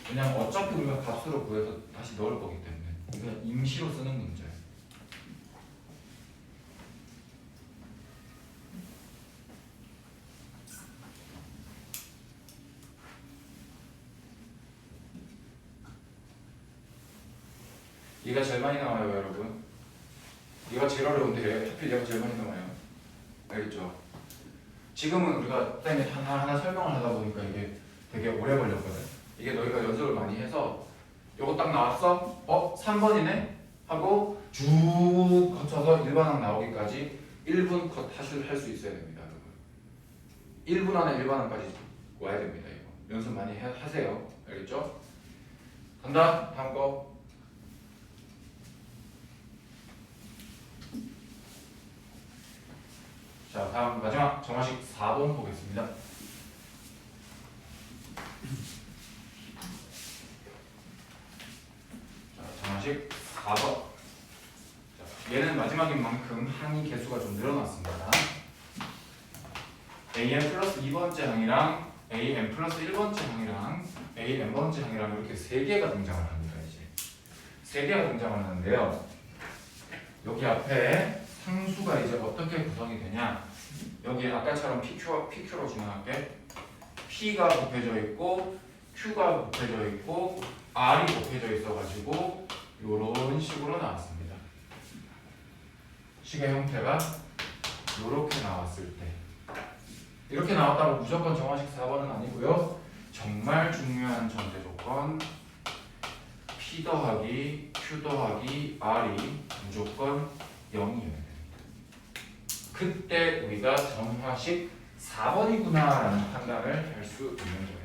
그냥 어차피 우리가 값으로 구해서 다시 넣을 거기 때문에 그냥 임시로 쓰는 문제야. 얘가 제일 많이 나와요, 여러분. 얘가 제일 어려운데 하필 얘가 제일 많이 나와요. 알겠죠? 지금은 우리가 쌤이 하나하나 설명을 하다 보니까 이게 되게 오래 걸렸거든. 이게 너희가 연습을 많이 해서 요거 딱 나왔어? 3번이네? 하고 쭉 거쳐서 일반항 나오기까지 1분 컷 할 수 있어야 됩니다. 여러분 1분 안에 일반항까지 와야 됩니다. 이거 연습 많이 하세요. 알겠죠? 간다. 다음 거. 자, 다음 마지막 정화식 4번 보겠습니다. 자, 정화식 4번. 자, 얘는 마지막인 만큼 항이 개수가 좀 늘어났습니다. AN 플러스 2번째 항이랑 AN 플러스 1번째 항이랑 AN번째 항이랑 이렇게 3개가 등장을 합니다. 이제 3개가 등장을 하는데요. 여기 앞에 상수가 이제 어떻게 구성이 되냐? 여기 아까처럼 PQ로 진행할게. P가 곱해져 있고 Q가 곱해져 있고 R이 곱해져 있어가지고 이런 식으로 나왔습니다. 식의 형태가 이렇게 나왔을 때 이렇게 나왔다고 무조건 정화식 4번은 아니고요. 정말 중요한 전제 조건 P 더하기 Q 더하기 R이 무조건 0이어야 됩니다. 그때 우리가 정화식 4번이구나 라는 판단을 할 수 있는 거예요.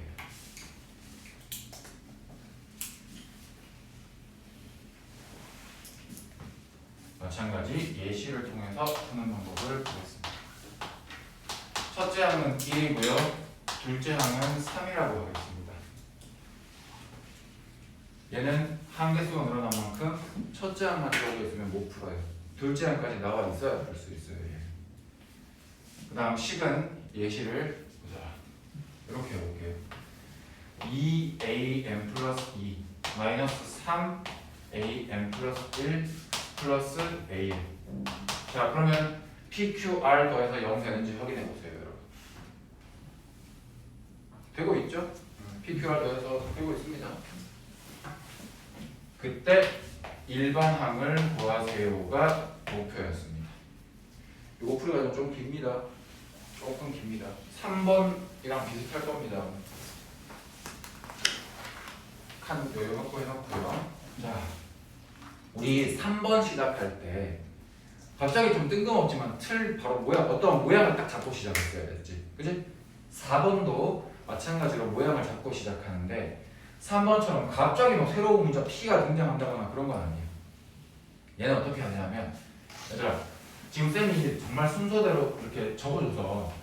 마찬가지 예시를 통해서 푸는 방법을 보겠습니다. 첫째 항은 1이고요. 둘째 항은 3이라고 하겠습니다. 얘는 항개수가 늘어난 만큼 첫째 항만 들어오고 있으면 못 풀어요. 둘째 항까지 나와 있어야 풀 수 있어요. 그 다음 식은 예시를 보자. 이렇게 해볼게요. 2am 플러스 2 마이너스 3am 플러스 1 플러스 am. 자, 그러면 PQR 더해서 0 되는지 확인해 보세요, 여러분. 되고 있죠? PQR 더해서 되고 있습니다. 그때 일반항을 구하세요가 목표였습니다. 이 목표가 좀 깁니다. 조금 깁니다. 3번이랑 비슷할 겁니다. 칸 여유갖고 해놓고요. 자, 우리 3번 시작할 때 갑자기 좀 뜬금없지만 틀 바로 모양 어떤 모양을 딱 잡고 시작했어야 됐지, 그지? 4번도 마찬가지로 모양을 잡고 시작하는데 3번처럼 갑자기 뭐 새로운 문자 P가 등장한다거나 그런 건 아니에요. 얘는 어떻게 하냐면 얘들아 지금 쌤이 정말 순서대로 이렇게 적어줘서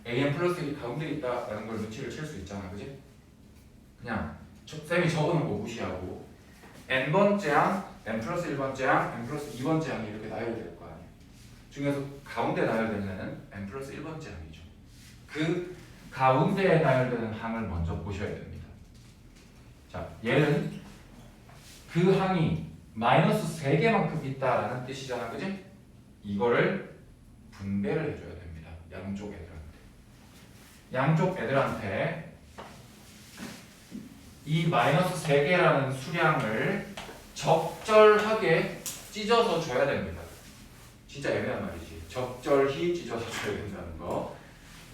AM 플러스 1이 가운데 있다라는 걸 눈치를 챌 수 있잖아, 그지? 그냥 쌤이 적어놓은 거 무시하고 n번째 항, n 플러스 1번째 항, n 플러스 2번째 항이 이렇게 나열될 거 아니야. 중에서 가운데 나열되는 애는 n 플러스 1번째 항이죠. 그 가운데에 나열되는 항을 먼저 보셔야 됩니다. 자, 얘는 그 항이 마이너스 3개만큼 있다라는 뜻이잖아, 그지? 이거를 분배를 해줘야 됩니다. 양쪽 애들한테. 양쪽 애들한테 이 마이너스 3개라는 수량을 적절하게 찢어서 줘야 됩니다. 진짜 애매한 말이지. 적절히 찢어서 줘야 된다는 거.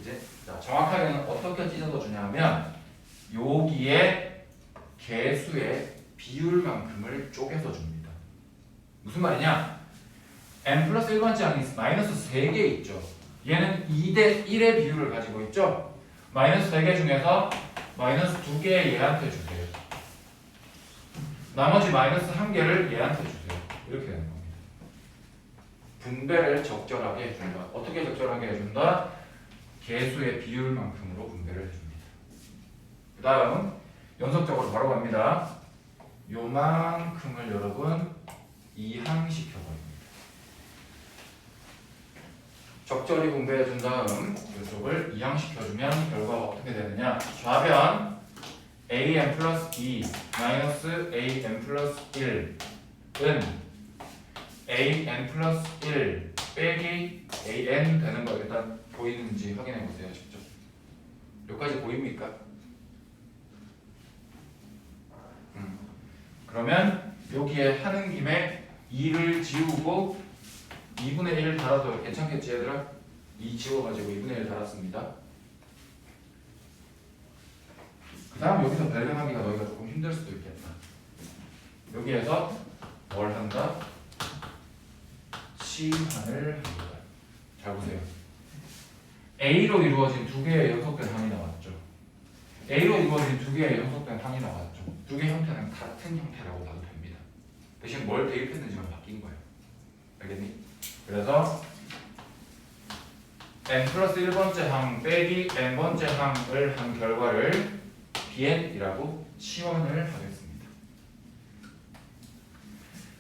이제 자, 정확하게는 어떻게 찢어서 주냐면 여기에 개수의 비율만큼을 쪼개서 줍니다. 무슨 말이냐? n 플러스 1번째 항이 마이너스 3개 있죠. 얘는 2대 1의 비율을 가지고 있죠. 마이너스 3개 중에서 마이너스 2개 얘한테 주세요. 나머지 마이너스 1개를 얘한테 주세요. 이렇게 되는 겁니다. 분배를 적절하게 해준다. 어떻게 적절하게 해준다? 개수의 비율만큼으로 분배를 해줍니다. 그 다음 연속적으로 바로 갑니다. 요만큼을 여러분 이항시켜버립니다. 적절히 분배해준 다음 이쪽을 이항시켜주면 결과가 어떻게 되느냐? 좌변 am 플러스 2 마이너스 am 플러스 1은 an 플러스 1 빼기 an 되는 거 일단 보이는지 확인해 보세요. 직접. 여기까지 보입니까? 그러면 여기에 하는 김에 2를 지우고 2분의 1 달아도 괜찮겠지 얘들아? 2 지워가지고 2분의 1 달았습니다. 그 다음 여기서 발견하기가 너희가 조금 힘들 수도 있겠다. 여기에서 뭘 한다? 치환을 합니다. 잘 보세요. A로 이루어진 두 개의 연속된 항이 나왔죠. A로 이루어진 두 개의 연속된 항이 나왔죠. 두 개의 형태는 같은 형태라고 봐도 됩니다. 대신 뭘 대입했는지만 바뀐 거예요. 알겠니? 그래서 n 플러스 1번째 항 빼기 n번째 항을 한 결과를 bn이라고 치환을 하겠습니다.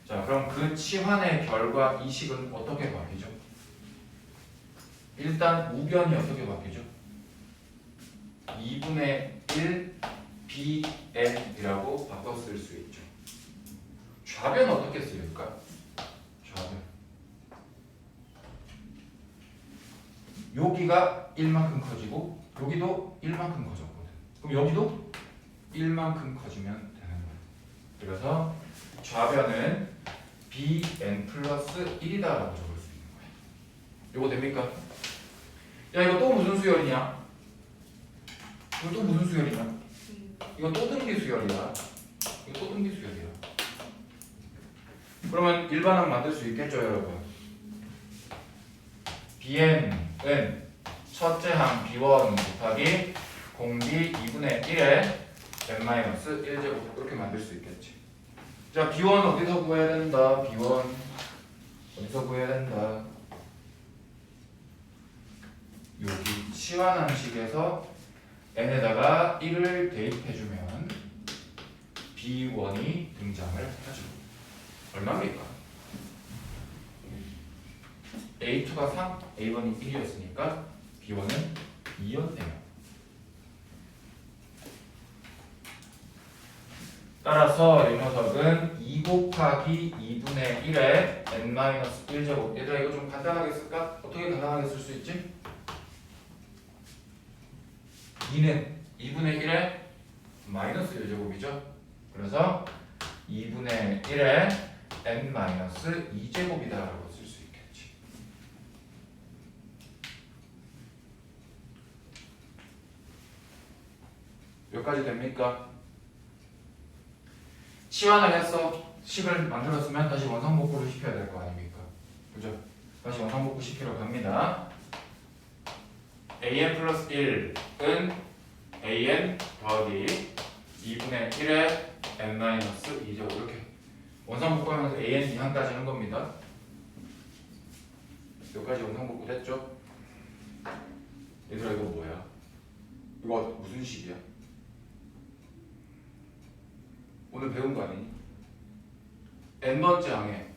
자, 그럼 그 치환의 결과 이 식은 어떻게 바뀌죠? 일단 우변이 어떻게 바뀌죠? 2분의 1 bn이라고 바꿔 쓸 수 있죠. 좌변 어떻게 쓰일까? 좌변. 여기가 1만큼 커지고 여기도 1만큼 커졌거든. 그럼 여기도 1만큼 커지면 되는 거야. 그래서 좌변은 bn 플러스 1이다라고 적을 수 있는 거야. 이거 됩니까? 야, 이거 또 무슨 수열이냐? 이거 또 무슨 수열이냐? 이거 또 등기 수열이야. 이거 또 등기 수열이야. 그러면 일반항 만들 수 있겠죠, 여러분? bn은 첫째 항 b1 곱하기 공비 2분의 1에 n-1제곱 이렇게 만들 수 있겠지. 자, b1 어디서 구해야 된다? b1 어디서 구해야 된다? 여기 치환한 식에서 n에다가 1을 대입해주면 b1이 등장을 하죠. 얼마입니까? a2가 3, a1이 1이었으니까 b1은 2였네요. 따라서 이 녀석은 2 곱하기 2분의 1에 n-1제곱. 얘들아, 이거 좀 간단하게 쓸까? 어떻게 간단하게 쓸 수 있지? 2는 2분의 1에 마이너스 1제곱이죠. 그래서 2분의 1에 n-2제곱이다라고 쓸 수 있겠지. 여기까지 됩니까? 치환을 했어. 식을 만들었으면 다시 원상복구를 시켜야 될 거 아닙니까? 그죠? 다시 원상복구 시키러 갑니다. an 플러스 1은 an 더하기 2분의 1에 n-2제곱 이렇게 원상복구하면서 an 이항까지 한 겁니다. 여기까지 원상복구 됐죠? 얘들아, 이거 뭐야? 이거 무슨 식이야? 오늘 배운 거 아니니? n번째 항에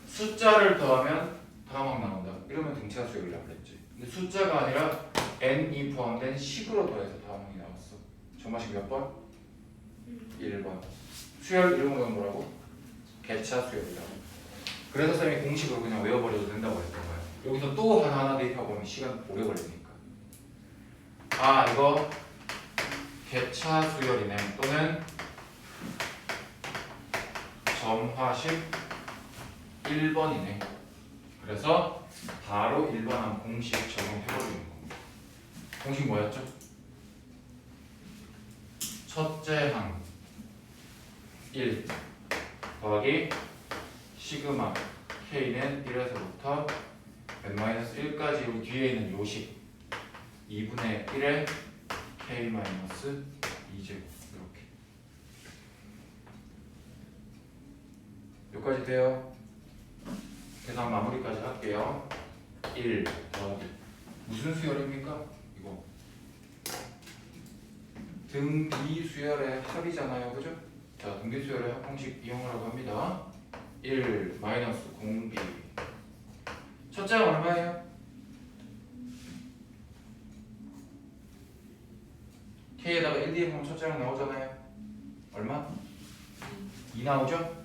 숫자를 더하면 다음 항 나온다. 이러면 등차 수열이라고 그랬지. 근데 숫자가 아니라 n이 포함된 식으로 더해서 다음 항이 나왔어. 정마식 몇 번? 1번. 수열 이름은 뭐라고? 개차 수열이라고. 그래서 쌤이 공식으로 그냥 외워버려도 된다고 했던 거야. 여기서 또 하나하나 대입하고 시간 오래 걸리니까. 아, 이거 개차 수열이네. 또는 점화식 1번이네. 그래서 바로 1번한 공식 적용해버리는 겁니다. 공식 뭐였죠? 첫째 항 1 더하기 시그마 k는 1에서부터 n-1까지 여기 뒤에 있는 요식 2분의 1에 k-2제곱 이렇게. 여기까지 돼요. 계산 마무리까지 할게요. 1 더하기 무슨 수열입니까? 이거 등비 수열의 합이잖아요, 그죠? 자, 등비 수열의 합 공식 이용하라고 합니다. 1 마이너스 공비. 첫째가 얼마예요? k에다가 1 대입하면 첫째가 나오잖아요. 얼마? 2 나오죠?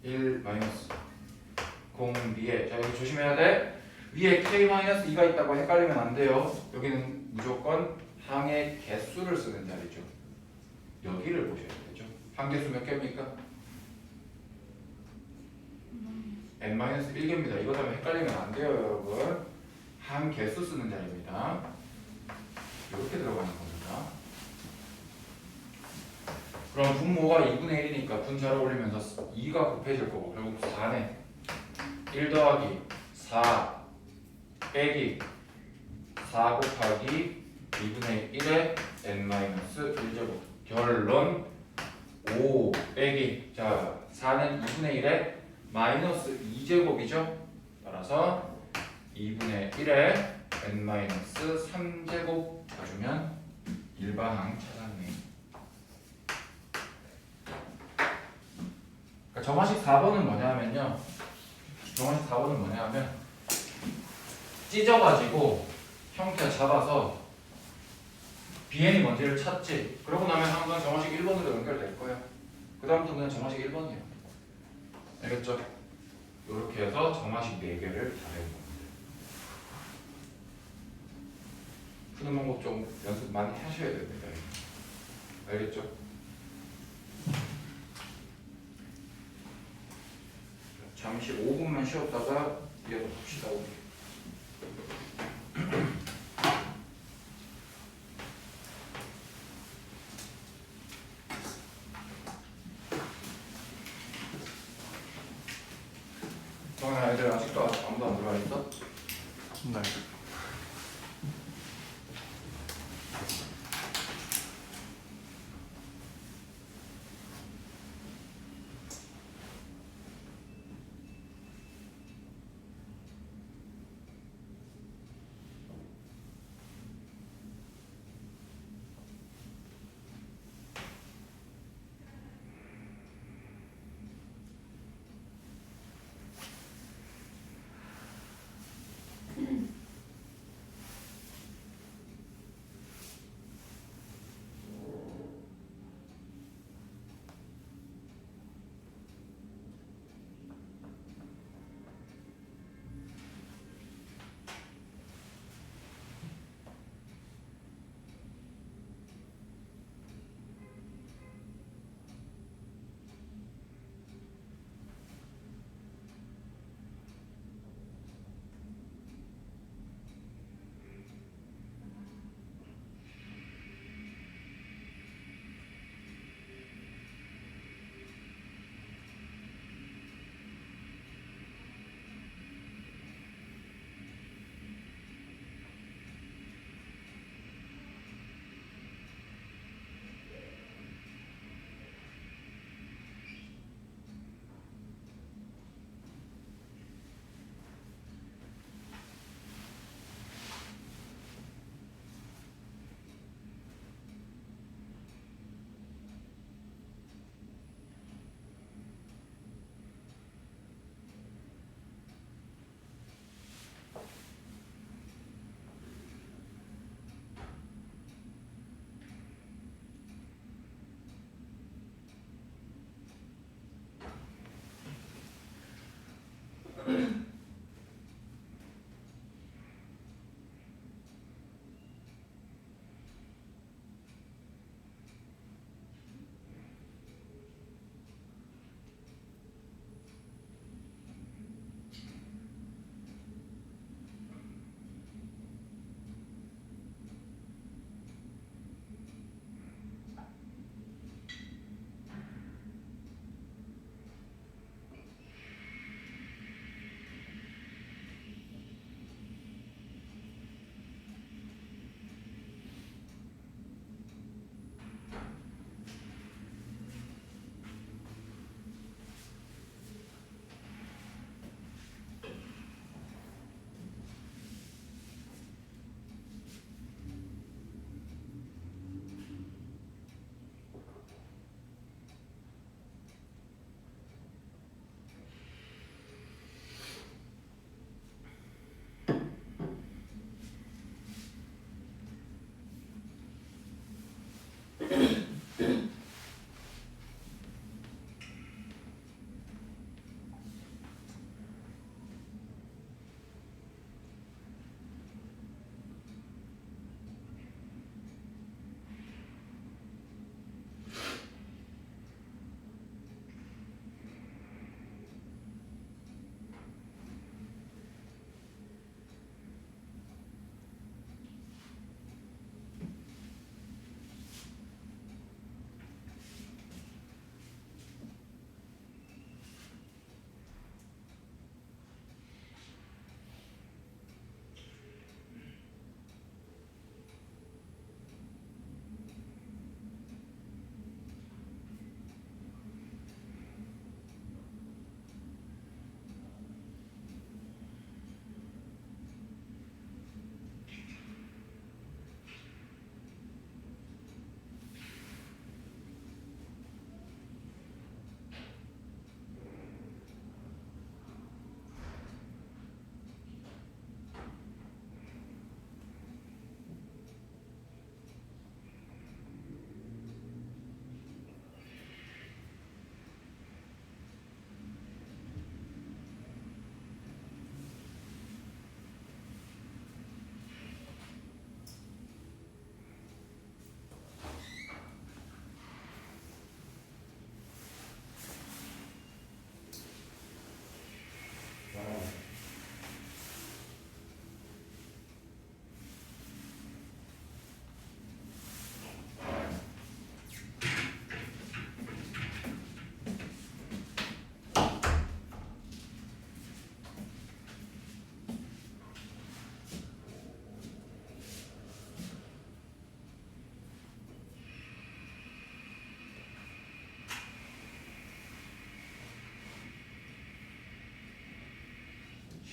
1 마이너스 공비에, 자, 여기 조심해야 돼. 위에 k-2가 있다고 헷갈리면 안 돼요. 여기는 무조건 항의 개수를 쓰는 자리죠. 여기를 보셔야 되죠. 항개수 몇 개입니까? n-1개입니다. 이거 때문에 헷갈리면 안 돼요, 여러분. 항개수 쓰는 자리입니다. 이렇게 들어가는 겁니다. 그럼 분모가 2분의 1이니까 분 잘 올리면서 2가 곱해질 거고 결국 4네. 1 더하기 4 빼기 4 곱하기 2분의 1에 n-1제곱. 결론 5 빼기 자 4는 2분의 1에 마이너스 2제곱이죠. 따라서 2분의 1에 n-3제곱 가주면 일반항 찾았네. 그러니까 정화식 4번은 뭐냐면요. 정화식 4번은 뭐냐면 찢어가지고 형태 잡아서 BN이 뭔지를 찾지. 그러고 나면 항상 정화식 1번으로 연결될 거야. 그 다음부터 그냥 정화식 1번이야. 알겠죠? 이렇게 해서 정화식 4개를 다 배운 겁니다. 푸는 방법 좀 연습 많이 하셔야 됩니다. 알겠죠? 잠시 5분만 쉬었다가 이어서 봅시다. 우리. 정아 애들 아직도 아무도 안 들어와 있어? 네.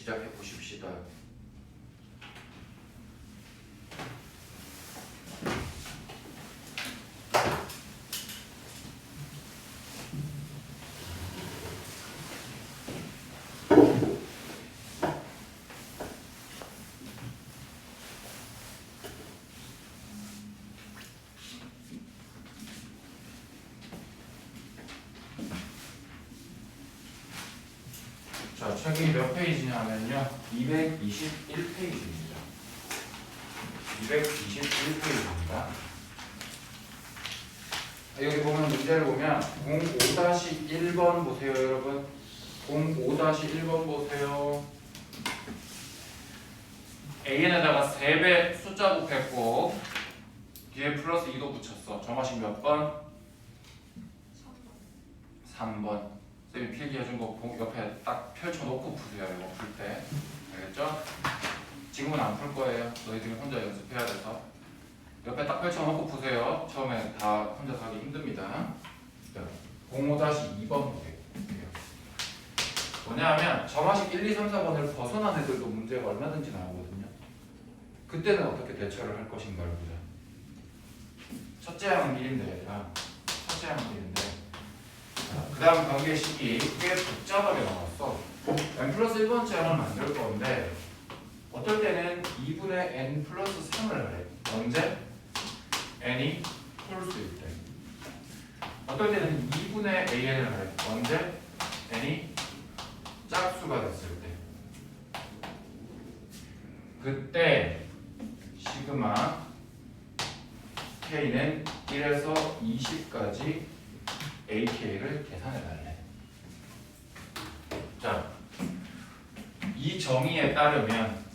시작해 보십시다. 자, 책이 몇 페이지냐면요. 221페이지입니다. 221페이지입니다. 여기 보면 문제를 보면 05-1번 보세요, 여러분. 05-1번 보세요. An에다가 3배 숫자 곱했고 뒤에 플러스 2도 붙였어. 점화식 몇 번? 3번. 쌤이 필기해준 거 옆에 딱 펼쳐놓고 푸세요. 이거 풀 때. 알겠죠? 지금은 안 풀 거예요. 너희들이 혼자 연습해야 돼서. 옆에 딱 펼쳐놓고 푸세요. 처음에 다 혼자 하기 힘듭니다. 05-2번 보세요. 뭐냐면 점화식 1, 2, 3, 4번을 벗어난 애들도 문제가 얼마든지 나오거든요. 그때는 어떻게 대처를 할 것인가를 보자. 첫째 항은 1인데 얘들아. 첫째 항은 1인데 그 다음 관계식이 꽤 복잡하게 나왔어. n 플러스 1번째 항을 만들 건데 어떨 때는 2분의 n 플러스 3을 해. 언제? n이 홀수일 때. 어떨 때는 2분의 an을 해. 언제? n이 짝수가 됐을 때. 그때 시그마 k는 1에서 20까지 ak를 계산해 달래. 자, 이 정의에 따르면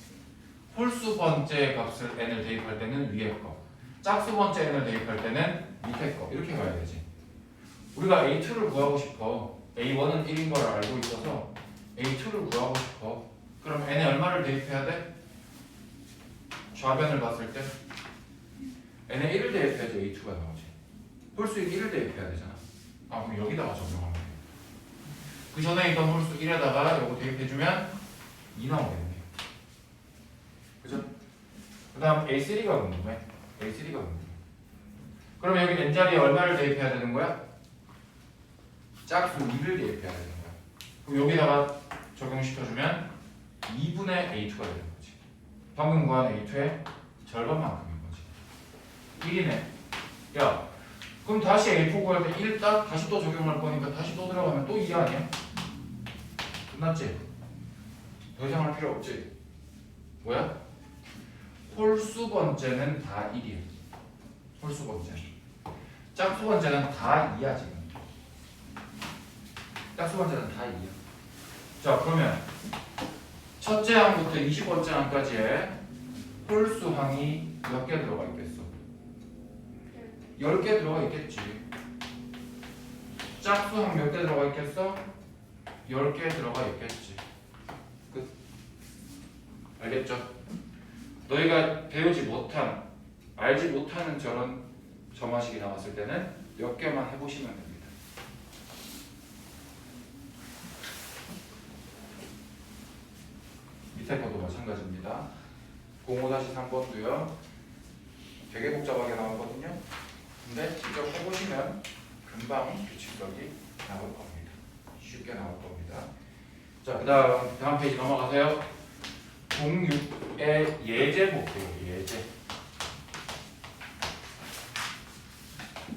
홀수 번째 값을 n을 대입할 때는 위에 거, 짝수 번째 n을 대입할 때는 밑에 거 이렇게 가야 되지. 우리가 a2를 구하고 싶어. a1은 1인 걸 알고 있어서 a2를 구하고 싶어. 그럼 n에 얼마를 대입해야 돼? 좌변을 봤을 때 n에 1을 대입해야지 a2가 나오지. 홀수인 1을 대입해야 되잖아. 아, 그럼 여기다가 적용하면 돼. 그 전에 있던 홀수 1에다가 요거 대입해주면 2 나오겠네. 그죠? 그 다음 A3가 궁금해. A3가 궁금해. 그러면 여기 n자리에 얼마를 대입해야 되는 거야? 짝수 2를 대입해야 되는 거야. 그럼 여기다가 적용시켜주면 2분의 A2가 되는 거지. 방금 구한 A2의 절반만큼인 거지. 1이네. 야, 그럼 다시 A4 구할 때 1 딱 다시 또 적용할 거니까 다시 또 들어가면 또 2 아니야? 끝났지? 더 이상 할 필요 없지? 뭐야? 홀수 번째는 다 1이야. 홀수 번째. 짝수 번째는 다 2야 지금. 짝수 번째는 다 2야. 자, 그러면 첫째 항부터 20번째 항까지의 홀수 항이 몇 개 들어가 있겠어? 10개 들어가 있겠지. 짝수항 몇 개 들어가 있겠어? 10개 들어가 있겠지. 끝. 알겠죠? 너희가 배우지 못한, 알지 못하는 저런 점화식이 나왔을 때는 몇 개만 해보시면 됩니다. 밑에 것도 마찬가지입니다. 05-3번도요. 되게 복잡하게 나왔거든요. 근데 직접 해보시면 금방 규칙적이 나올 겁니다. 쉽게 나올 겁니다. 자, 그 다음 페이지 넘어가세요. 06의 예제 볼게요. 예제.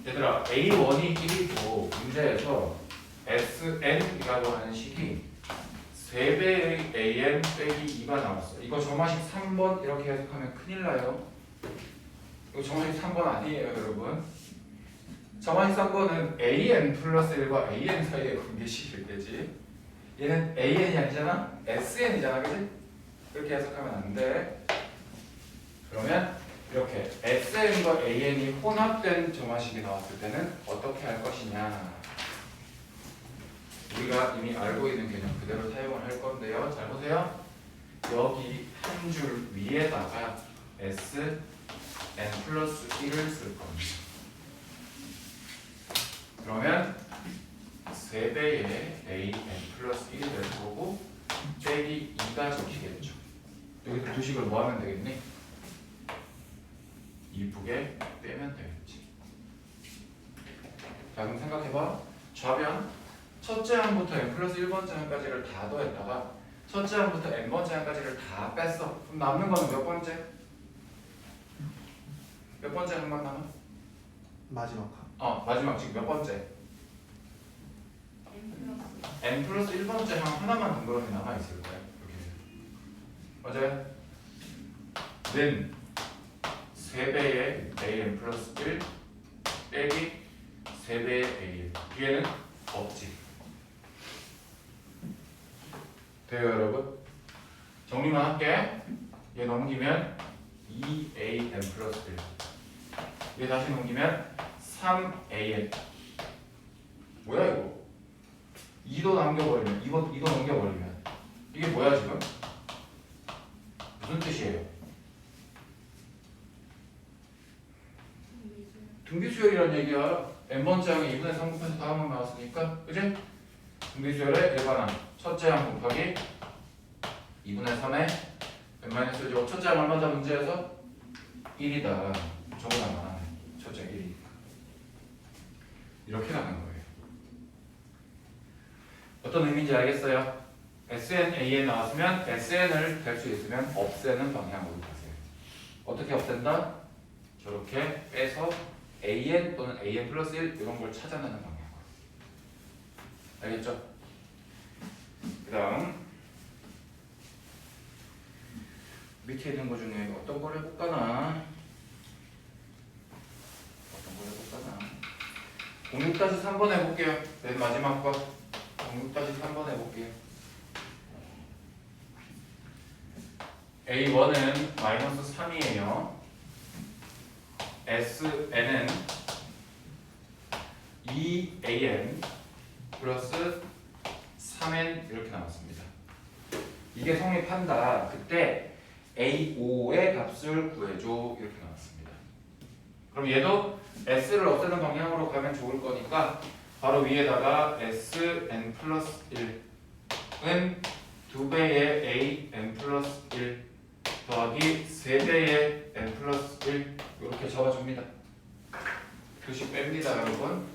얘들아, A1이 1이고 문제에서 SN이라고 하는 식이 3배의 AN 빼기 2가 나왔어. 이거 점화식 3번 이렇게 해석하면 큰일 나요. 이거 점화식 3번 아니에요, 여러분. 점화식 3번은 AN 플러스 1과 AN 사이의 관계식일 때지. 얘는 AN이 아니잖아? SN이잖아, 그치? 이렇게 해석하면 안 돼. 그러면 이렇게 SN과 AN이 혼합된 점화식이 나왔을 때는 어떻게 할 것이냐. 우리가 이미 알고 있는 개념 그대로 사용을 할 건데요. 잘 보세요. 여기 한 줄 위에다가 SN 플러스 1을 쓸 겁니다. 그러면 3배의 AN 플러스 1이 될 거고 빼기 2가 적혀 여기서 두 식을 뭐 하면 되겠니? 이쁘게 빼면 되겠지. 자 그럼 생각해봐. 좌변 첫째 항부터 n 플러스 1번째 항까지를 다 더했다가 첫째 항부터 n번째 항까지를 다 뺐어. 그럼 남는 거는 몇 번째? 몇 번째 항만 남아? 마지막 항. 마지막 지금 몇 번째? n 플러스 1번째 항 하나만 덩그러니 남아있을 거야. 이렇게. 맞아요? 는 3배의 an 플러스 1 빼기 3배의 an. 뒤에는 없지. 돼요 여러분? 정리만 할게. 얘 넘기면 2an 플러스 1. 얘 다시 넘기면 3an. 뭐야 이거? 2도 남겨버리면 2도 넘겨버리면 이게 뭐야 지금? 무슨 뜻이에요? 등비수열이란 얘기야. n번째 항에 2분의 3 곱해서 다음으로 나왔으니까 그치? 등비수열의 일반항 첫째 항 곱하기 2분의 3에 n-1제곱 첫째 항 얼마다 문제에서? 1이다. 저보다 많아. 첫째 1이니까 이렇게 가는 거예요. 어떤 의미인지 알겠어요? SN, AN 나왔으면 SN을 될 수 있으면 없애는 방향으로 가세요. 어떻게 없앤다? 저렇게 빼서 AN 또는 AN 플러스 1 이런 걸 찾아내는 방향으로. 알겠죠? 그 다음 밑에 있는 거 중에 어떤 걸 해볼까나? 어떤 걸 해볼까나? 06-3번 해볼게요. 맨 마지막 거 06-3번 해볼게요. A1은 마이너스 3이에요. SN은 2AN 플러스 3N 이렇게 나왔습니다. 이게 성립한다. 그때 A5의 값을 구해줘 이렇게 나왔습니다. 그럼 얘도 S를 없애는 방향으로 가면 좋을 거니까 바로 위에다가 SN 플러스 1은 2배의 AN 플러스 1 더하기 3배의 N 플러스 1 이렇게 적어줍니다. 표시 뺍니다 여러분.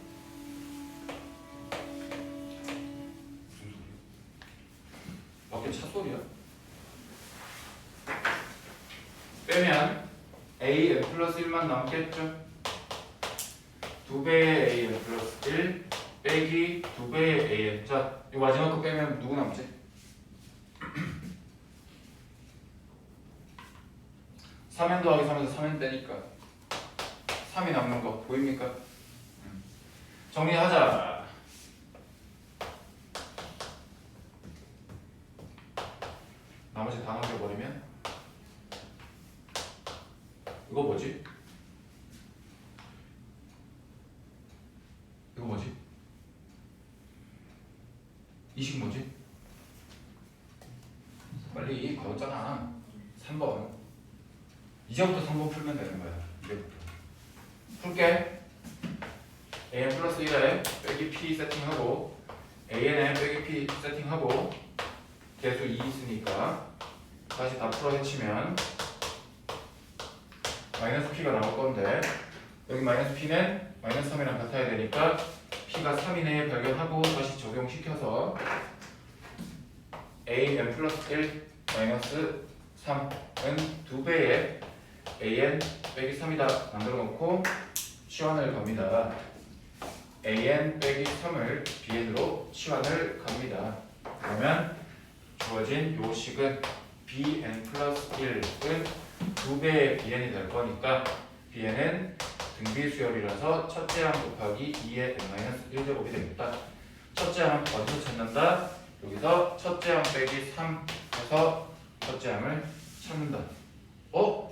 무슨 소리야? 밖에 차 소리야? 빼면 AN 플러스 1만 남겠죠? 2배의 AN 플러스 1 빼기 2배의 AN. 자, 이 마지막 거 빼면 누구 남지? 3n 더하기 3에서 3n 빼니까 3이 남는 거 보입니까? 정리하자. 나머지 다 넘겨버리면 이거 뭐지? 이거 뭐지? 이 식 뭐지? 빨리 거였잖아. 3번. 이제부터 3번 풀면 되는 거야. 이제부터 풀게. AN 플러스 1에 빼기 P 세팅하고 AN에 빼기 P 세팅하고 계수 2 있으니까 다시 다 풀어 헤치면 마이너스 P가 나올 건데 여기 마이너스 P는 마이너스 3이랑 같아야 되니까 P가 3이네 발견하고 다시 적용시켜서 AN 플러스 1 마이너스 3은 2배의 AN 빼기 3이다 만들어 놓고 치환을 갑니다. AN 빼기 3을 BN으로 치환을 갑니다. 그러면 주어진 요 식은 BN 플러스 1은 2배의 BN이 될 거니까 BN은 등비수열이라서 첫째 항 곱하기 2의 n-1제곱이 되겠다. 첫째 항 어디서 찾는다? 여기서 첫째 항 빼기 3 해서 첫째 항을 찾는다.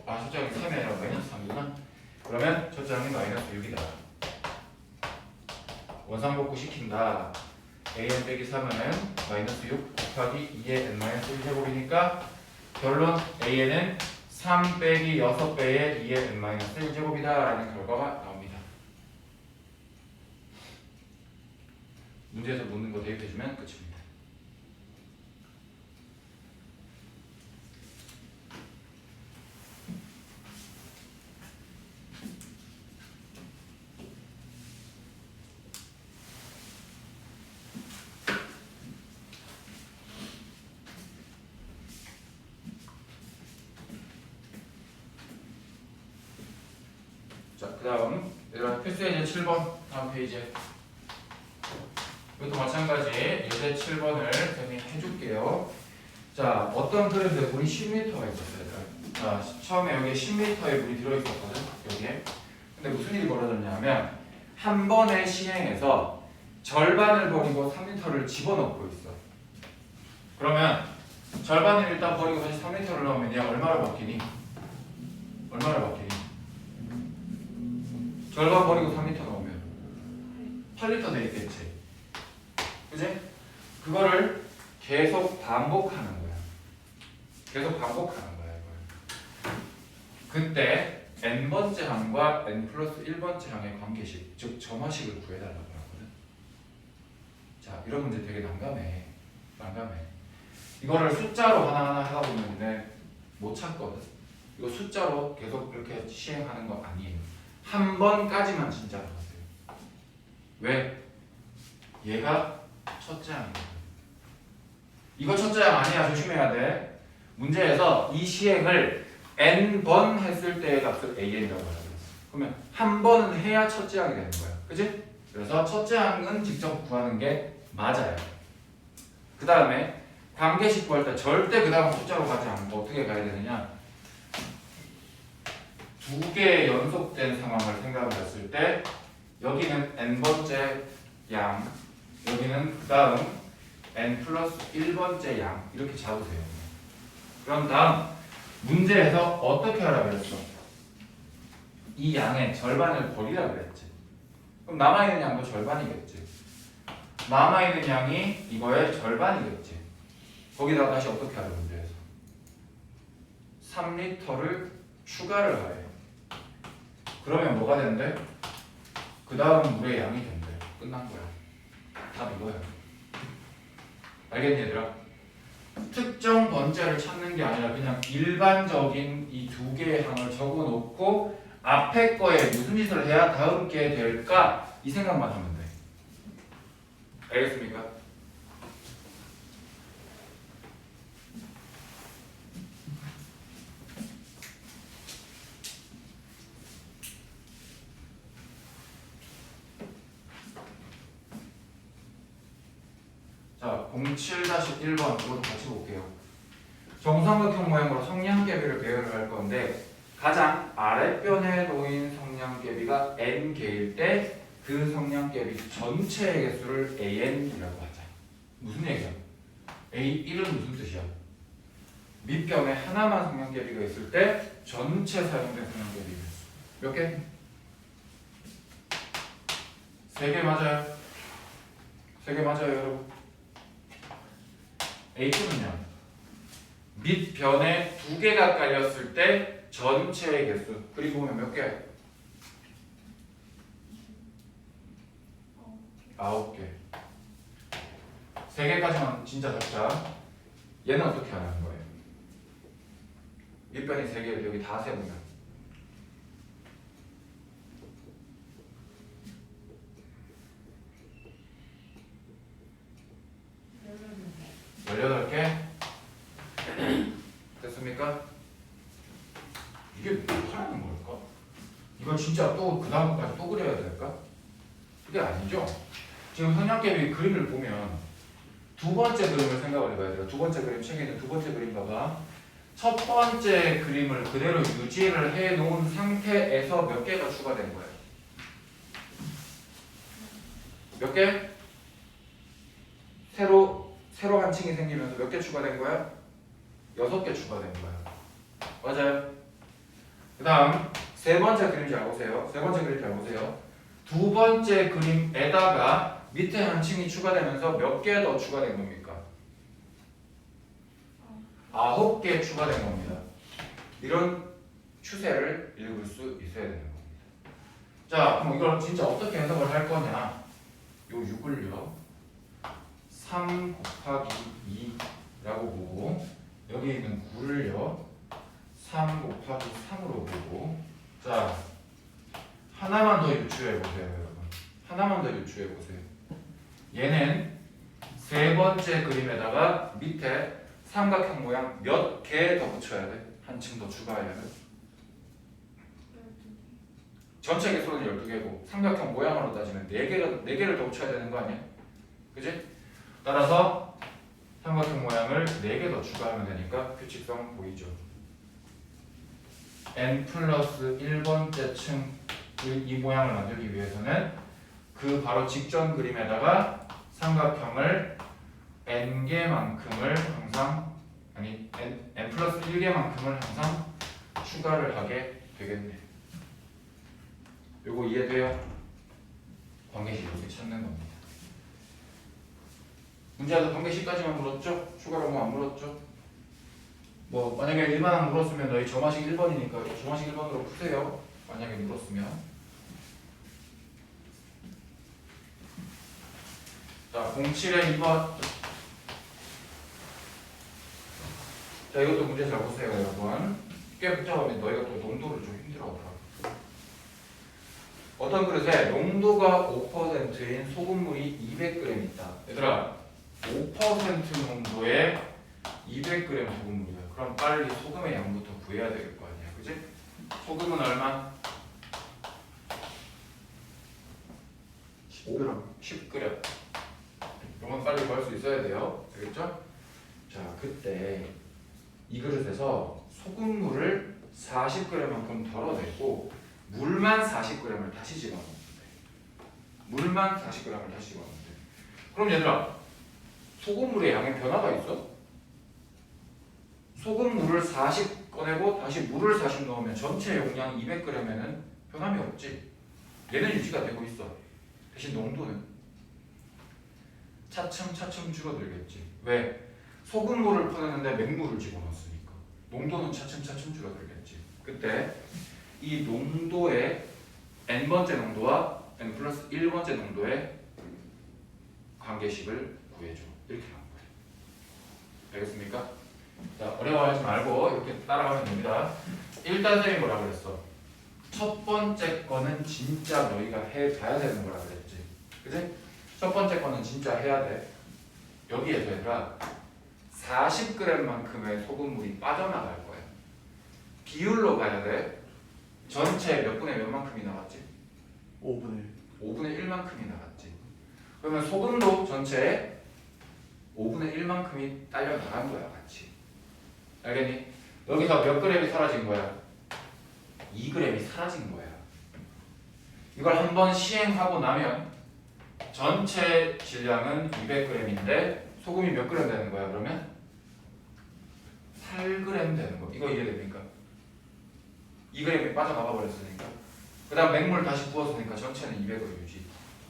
첫째 항이 3이 아니라 마이너스 3이구나. 그러면 첫째 항이 마이너스 6이다. 원상복구 시킨다. AN 빼기 3은 마이너스 6 곱하기 2의 n-1제곱이니까 결론 AN은 3 빼기 6배의 2의 n-1제곱이다 라는 결과가 나옵니다. 문제에서 묻는 거 대입해주면 끝입니다. 그 다음 얘들아 필수예제 7번 다음 페이지에 이것도 마찬가지 예제 7번을 선생님이 해줄게요. 자 어떤 그림인데 물이 10m가 있었어요. 얘들아. 자 처음에 여기에 10m의 물이 들어있었거든 여기에. 근데 무슨 일이 벌어졌냐면 한 번에 시행해서 절반을 버리고 3m를 집어넣고 있어. 그러면 절반을 일단 버리고 다시 3m를 넣으면 얘 얼마를 바뀌니? 얼마를 바뀌니? 절반 버리고 3m 넣으면 8리터 되겠지. 그지? 그거를 계속 반복하는 거야. 계속 반복하는 거야 이걸. 그때 n번째 항과 n 플러스 1번째 항의 관계식, 즉 점화식을 구해달라고 하거든. 자 이런 문제 되게 난감해. 이거를 숫자로 하나하나 하다 보면 못 찾거든. 이거 숫자로 계속 이렇게 시행하는 거 아니에요. 한 번까지만 진짜 나왔어요. 왜? 얘가 첫째 항이거든. 이거 첫째 항 아니야. 조심해야 돼. 문제에서 이 시행을 n번 했을 때의 값을 an이라고 하거든. 그러면 한 번은 해야 첫째 항이 되는 거야. 그치? 그래서 첫째 항은 직접 구하는 게 맞아요. 그 다음에 관계식 구할 때 절대 그 다음 숫자로 가지 않고 어떻게 가야 되느냐, 두 개의 연속된 상황을 생각을 했을 때 여기는 n번째 양, 여기는 그 다음 n 플러스 1번째 양 이렇게 잡으세요. 그럼 다음 문제에서 어떻게 하라 그랬어? 이 양의 절반을 버리라 그랬지. 그럼 남아있는 양도 절반이겠지. 남아있는 양이 이거의 절반이겠지. 거기다가 다시 어떻게 하려 문제에서 3리터를 추가를 하래. 그러면 뭐가 된대? 그 다음 물의 양이 된대. 끝난 거야. 답 이거야. 알겠니 얘들아? 특정 번째를 찾는 게 아니라 그냥 일반적인 이 두 개의 항을 적어놓고 앞에 거에 무슨 짓을 해야 다음 게 될까? 이 생각만 하면 돼. 알겠습니까? 자, 07-1번 이것도 같이 볼게요. 정삼각형 모양으로 성량계비를 배열을 할 건데 가장 아랫변에 놓인 성량계비가 n개일 때 그 성량계비 전체의 개수를 an이라고 하자. 무슨 얘기야? A1은 무슨 뜻이야? 밑변에 하나만 성량계비가 있을 때 전체 사용된 성량계비 개수 몇 개? 3개 맞아요? 3개 맞아요 여러분? A2는요? 밑변에 2개가 깔렸을 때 전체의 개수. 그리고 보면 몇 개? 9개. 3개까지만 진짜 잡자. 얘는 어떻게 하는 거예요? 밑변이 3개를 여기 다 세보면 18개? 됐습니까? 이게 뭐 하는 걸까? 이걸 진짜 또 그 다음 것까지 또 그려야 될까? 그게 아니죠. 지금 성량계비 그림을 보면 두 번째 그림을 생각을 해봐야 돼요. 두 번째 그림, 책에 있는 두 번째 그림 봐봐. 첫 번째 그림을 그대로 유지를 해놓은 상태에서 몇 개가 추가된 거예요? 몇 개? 새로 한 층이 생기면서 몇 개 추가된 거야? 6개 추가된 거야. 맞아요? 그 다음 세 번째 그림 잘 보세요. 세 번째 그림 잘 보세요. 두 번째 그림에다가 밑에 한 층이 추가되면서 몇 개 더 추가된 겁니까? 9개 추가된 겁니다. 이런 추세를 읽을 수 있어야 되는 겁니다. 자, 그럼 이걸 진짜 어떻게 해석을 할 거냐? 요 6을요 3 곱하기 2라고 보고 여기 있는 9를요 3 곱하기 3으로 보고, 자 하나만 더 유추해 보세요 여러분. 하나만 더 유추해 보세요. 얘는 세 번째 그림에다가 밑에 삼각형 모양 몇 개 더 붙여야 돼? 한 층 더 추가해야 돼? 전체 개수는 12개고 삼각형 모양으로 따지면 4개를 더 붙여야 되는 거 아니야? 그지? 따라서 삼각형 모양을 4개 더 추가하면 되니까 규칙성 보이죠? n 플러스 1번째 층이 모양을 만들기 위해서는 그 바로 직전 그림에다가 삼각형을 n개만큼을 항상 n 플러스 1개만큼을 항상 추가를 하게 되겠네. 요거 이해돼요? 관계식 이렇게 찾는 겁니다. 문제에서 관계식까지만 물었죠? 추가로 뭐 안 물었죠? 뭐 만약에 일반항 물었으면 너희 점화식 1번이니까 점화식 1번으로 푸세요. 만약에 물었으면. 자, 07의 2번. 자, 이것도 문제 잘 보세요, 여러분. 꽤 복잡하면 너희가 또 농도를 좀 힘들어하더라고. 어떤 그릇에 농도가 5%인 소금물이 200g 있다. 얘들아, 5% 농도의 200g 소금물이야. 그럼 빨리 소금의 양부터 구해야 될 거 아니야, 그지? 소금은 얼마? 10g. 10g. 이건 빨리 구할 수 있어야 돼요. 알겠죠? 자, 그때 이 그릇에서 소금물을 40g만큼 덜어내고 물만 40g을 다시 집어넣으면 돼. 물만 40g을 다시 집어넣으면 돼. 그럼 얘들아, 소금물의 양에 변화가 있어? 소금물을 40 꺼내고 다시 물을 40 넣으면 전체 용량 200g에는 변함이 없지. 얘는 유지가 되고 있어. 대신 농도는 차츰차츰 줄어들겠지. 왜? 소금물을 퍼내는데 맹물을 집어넣었으니까. 농도는 차츰차츰 줄어들겠지. 그때 이 농도의 n번째 농도와 n 플러스 1번째 농도의 관계식을 구해줘. 이렇게 하는 거예요. 알겠습니까? 자, 어려워하지 말고 이렇게 따라가면 됩니다. 일단 쌤이 뭐라 그랬어? 첫 번째 거는 진짜 너희가 해봐야 되는 거라 그랬지. 그치? 첫 번째 거는 진짜 해야 돼. 여기에서 얘들아 40g만큼의 소금물이 빠져나갈 거야. 비율로 가야 돼. 전체 몇 분의 몇 만큼이 나갔지? 5분의 5분의 1만큼이 나갔지. 그러면 소금도 전체에 5분의 1만큼이 딸려 나간 거야, 같이. 알겠니? 여기서 몇 그램이 사라진 거야? 2g이 사라진 거야. 이걸 한번 시행하고 나면 전체 질량은 200g인데 소금이 몇 그램 되는 거야, 그러면? 8g 되는 거. 이거 이해됩니까? 2g이 빠져나가 버렸으니까. 그 다음 맹물 다시 부었으니까 전체는 200으로 유지.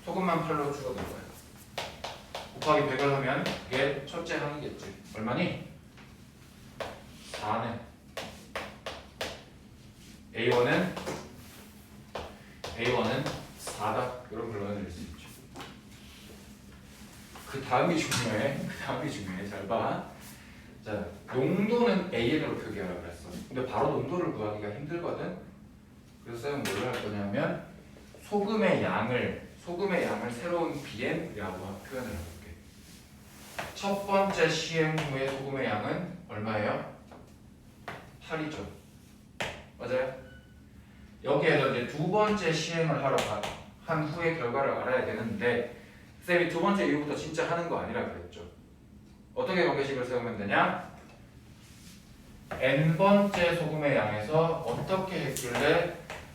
소금만 8로 줄어들 거야. 곱하기 100을 하면 이게 첫째 항이겠지. 얼마니? 4네. A1은 4다. 이런 걸 넣어드릴 수 있죠. 그 다음이 중요해. 잘 봐. 자, 농도는 AN으로 표기하라고 그랬어. 근데 바로 농도를 구하기가 힘들거든. 그래서 쌤은 뭘 할 거냐면 소금의 양을 새로운 BN이라고 표현을 해볼게. 첫 번째 시행 후의 소금의 양은 얼마예요? 8이죠. 맞아요? 여기에서 이제 두 번째 시행을 하러 한 후의 결과를 알아야 되는데 쌤이 두 번째 이후부터 진짜 하는 거 아니라 그랬죠. 어떻게 관계식을 세우면 되냐? n번째 소금의 양에서 어떻게 했길래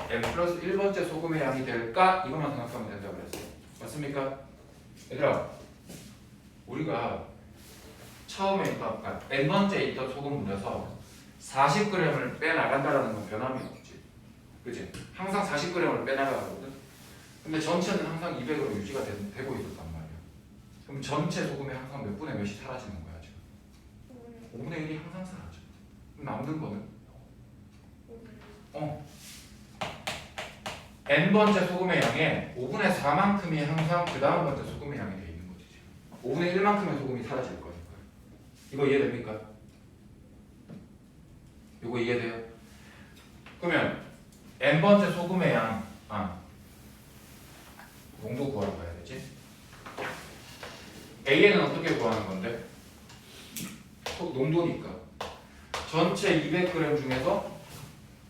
n 플러스 1번째 소금의 양이 될까? 이것만 생각하면 된다고 그랬어요. 맞습니까? 얘들아, 우리가 처음에 n번째 있던 소금물에서 40g을 빼나간다라는 건 변함이 없지. 그치? 항상 40g을 빼나가거든. 근데 전체는 항상 200으로 유지가 되고 있었단 말이야. 그럼 전체 소금이 항상 몇 분의 몇이 사라지는 거야, 지금? 5분의 1이 항상 사라져. 그럼 남는 거는? n번째 소금의 양에 5분의 4만큼이 항상 그 다음 번째 소금의 양이 돼 있는 거지. 5분의 1만큼의 소금이 사라질 거니까. 이거 이해됩니까? 이거 이해돼요? 그러면 n번째 소금의 양, 농도 구하러 가야 되지. AN은 어떻게 구하는 건데? 농도니까 전체 200g 중에서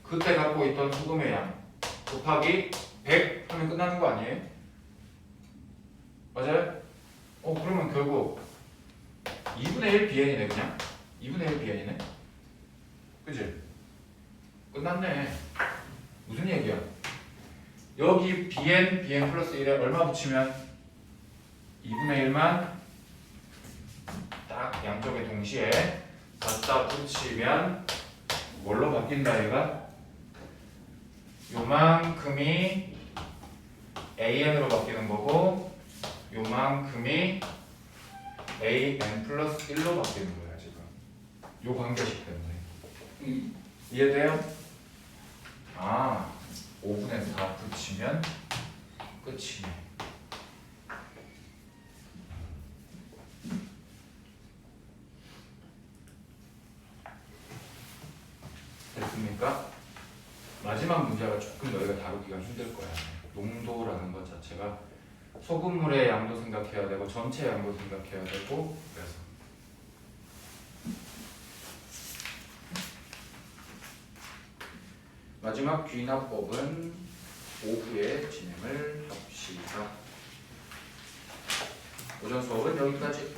그때 갖고 있던 소금의 양 곱하기 100 하면 끝나는 거 아니에요? 맞아요? 그러면 결국 2분의 1 bn이네 그냥 2분의 1 bn이네 그치? 끝났네 무슨 얘기야? 여기 bn 플러스 1에 얼마 붙이면 2분의 1만 딱 양쪽에 동시에 갖다 붙이면 뭘로 바뀐다 얘가? 요만큼이 an으로 바뀌는 거고 요만큼이 an 플러스 1로 바뀌는 거야 지금 요 관계식 때문에 이해돼요? 5분의 4 붙이면 끝이네 됐습니까? 마지막 문제가 조금 너희가 다루기가 힘들 거야. 농도라는 것 자체가 소금물의 양도 생각해야 되고 전체 양도 생각해야 되고 그래서 마지막 귀납법은 오후에 진행을 합시다. 오전 수업은 여기까지.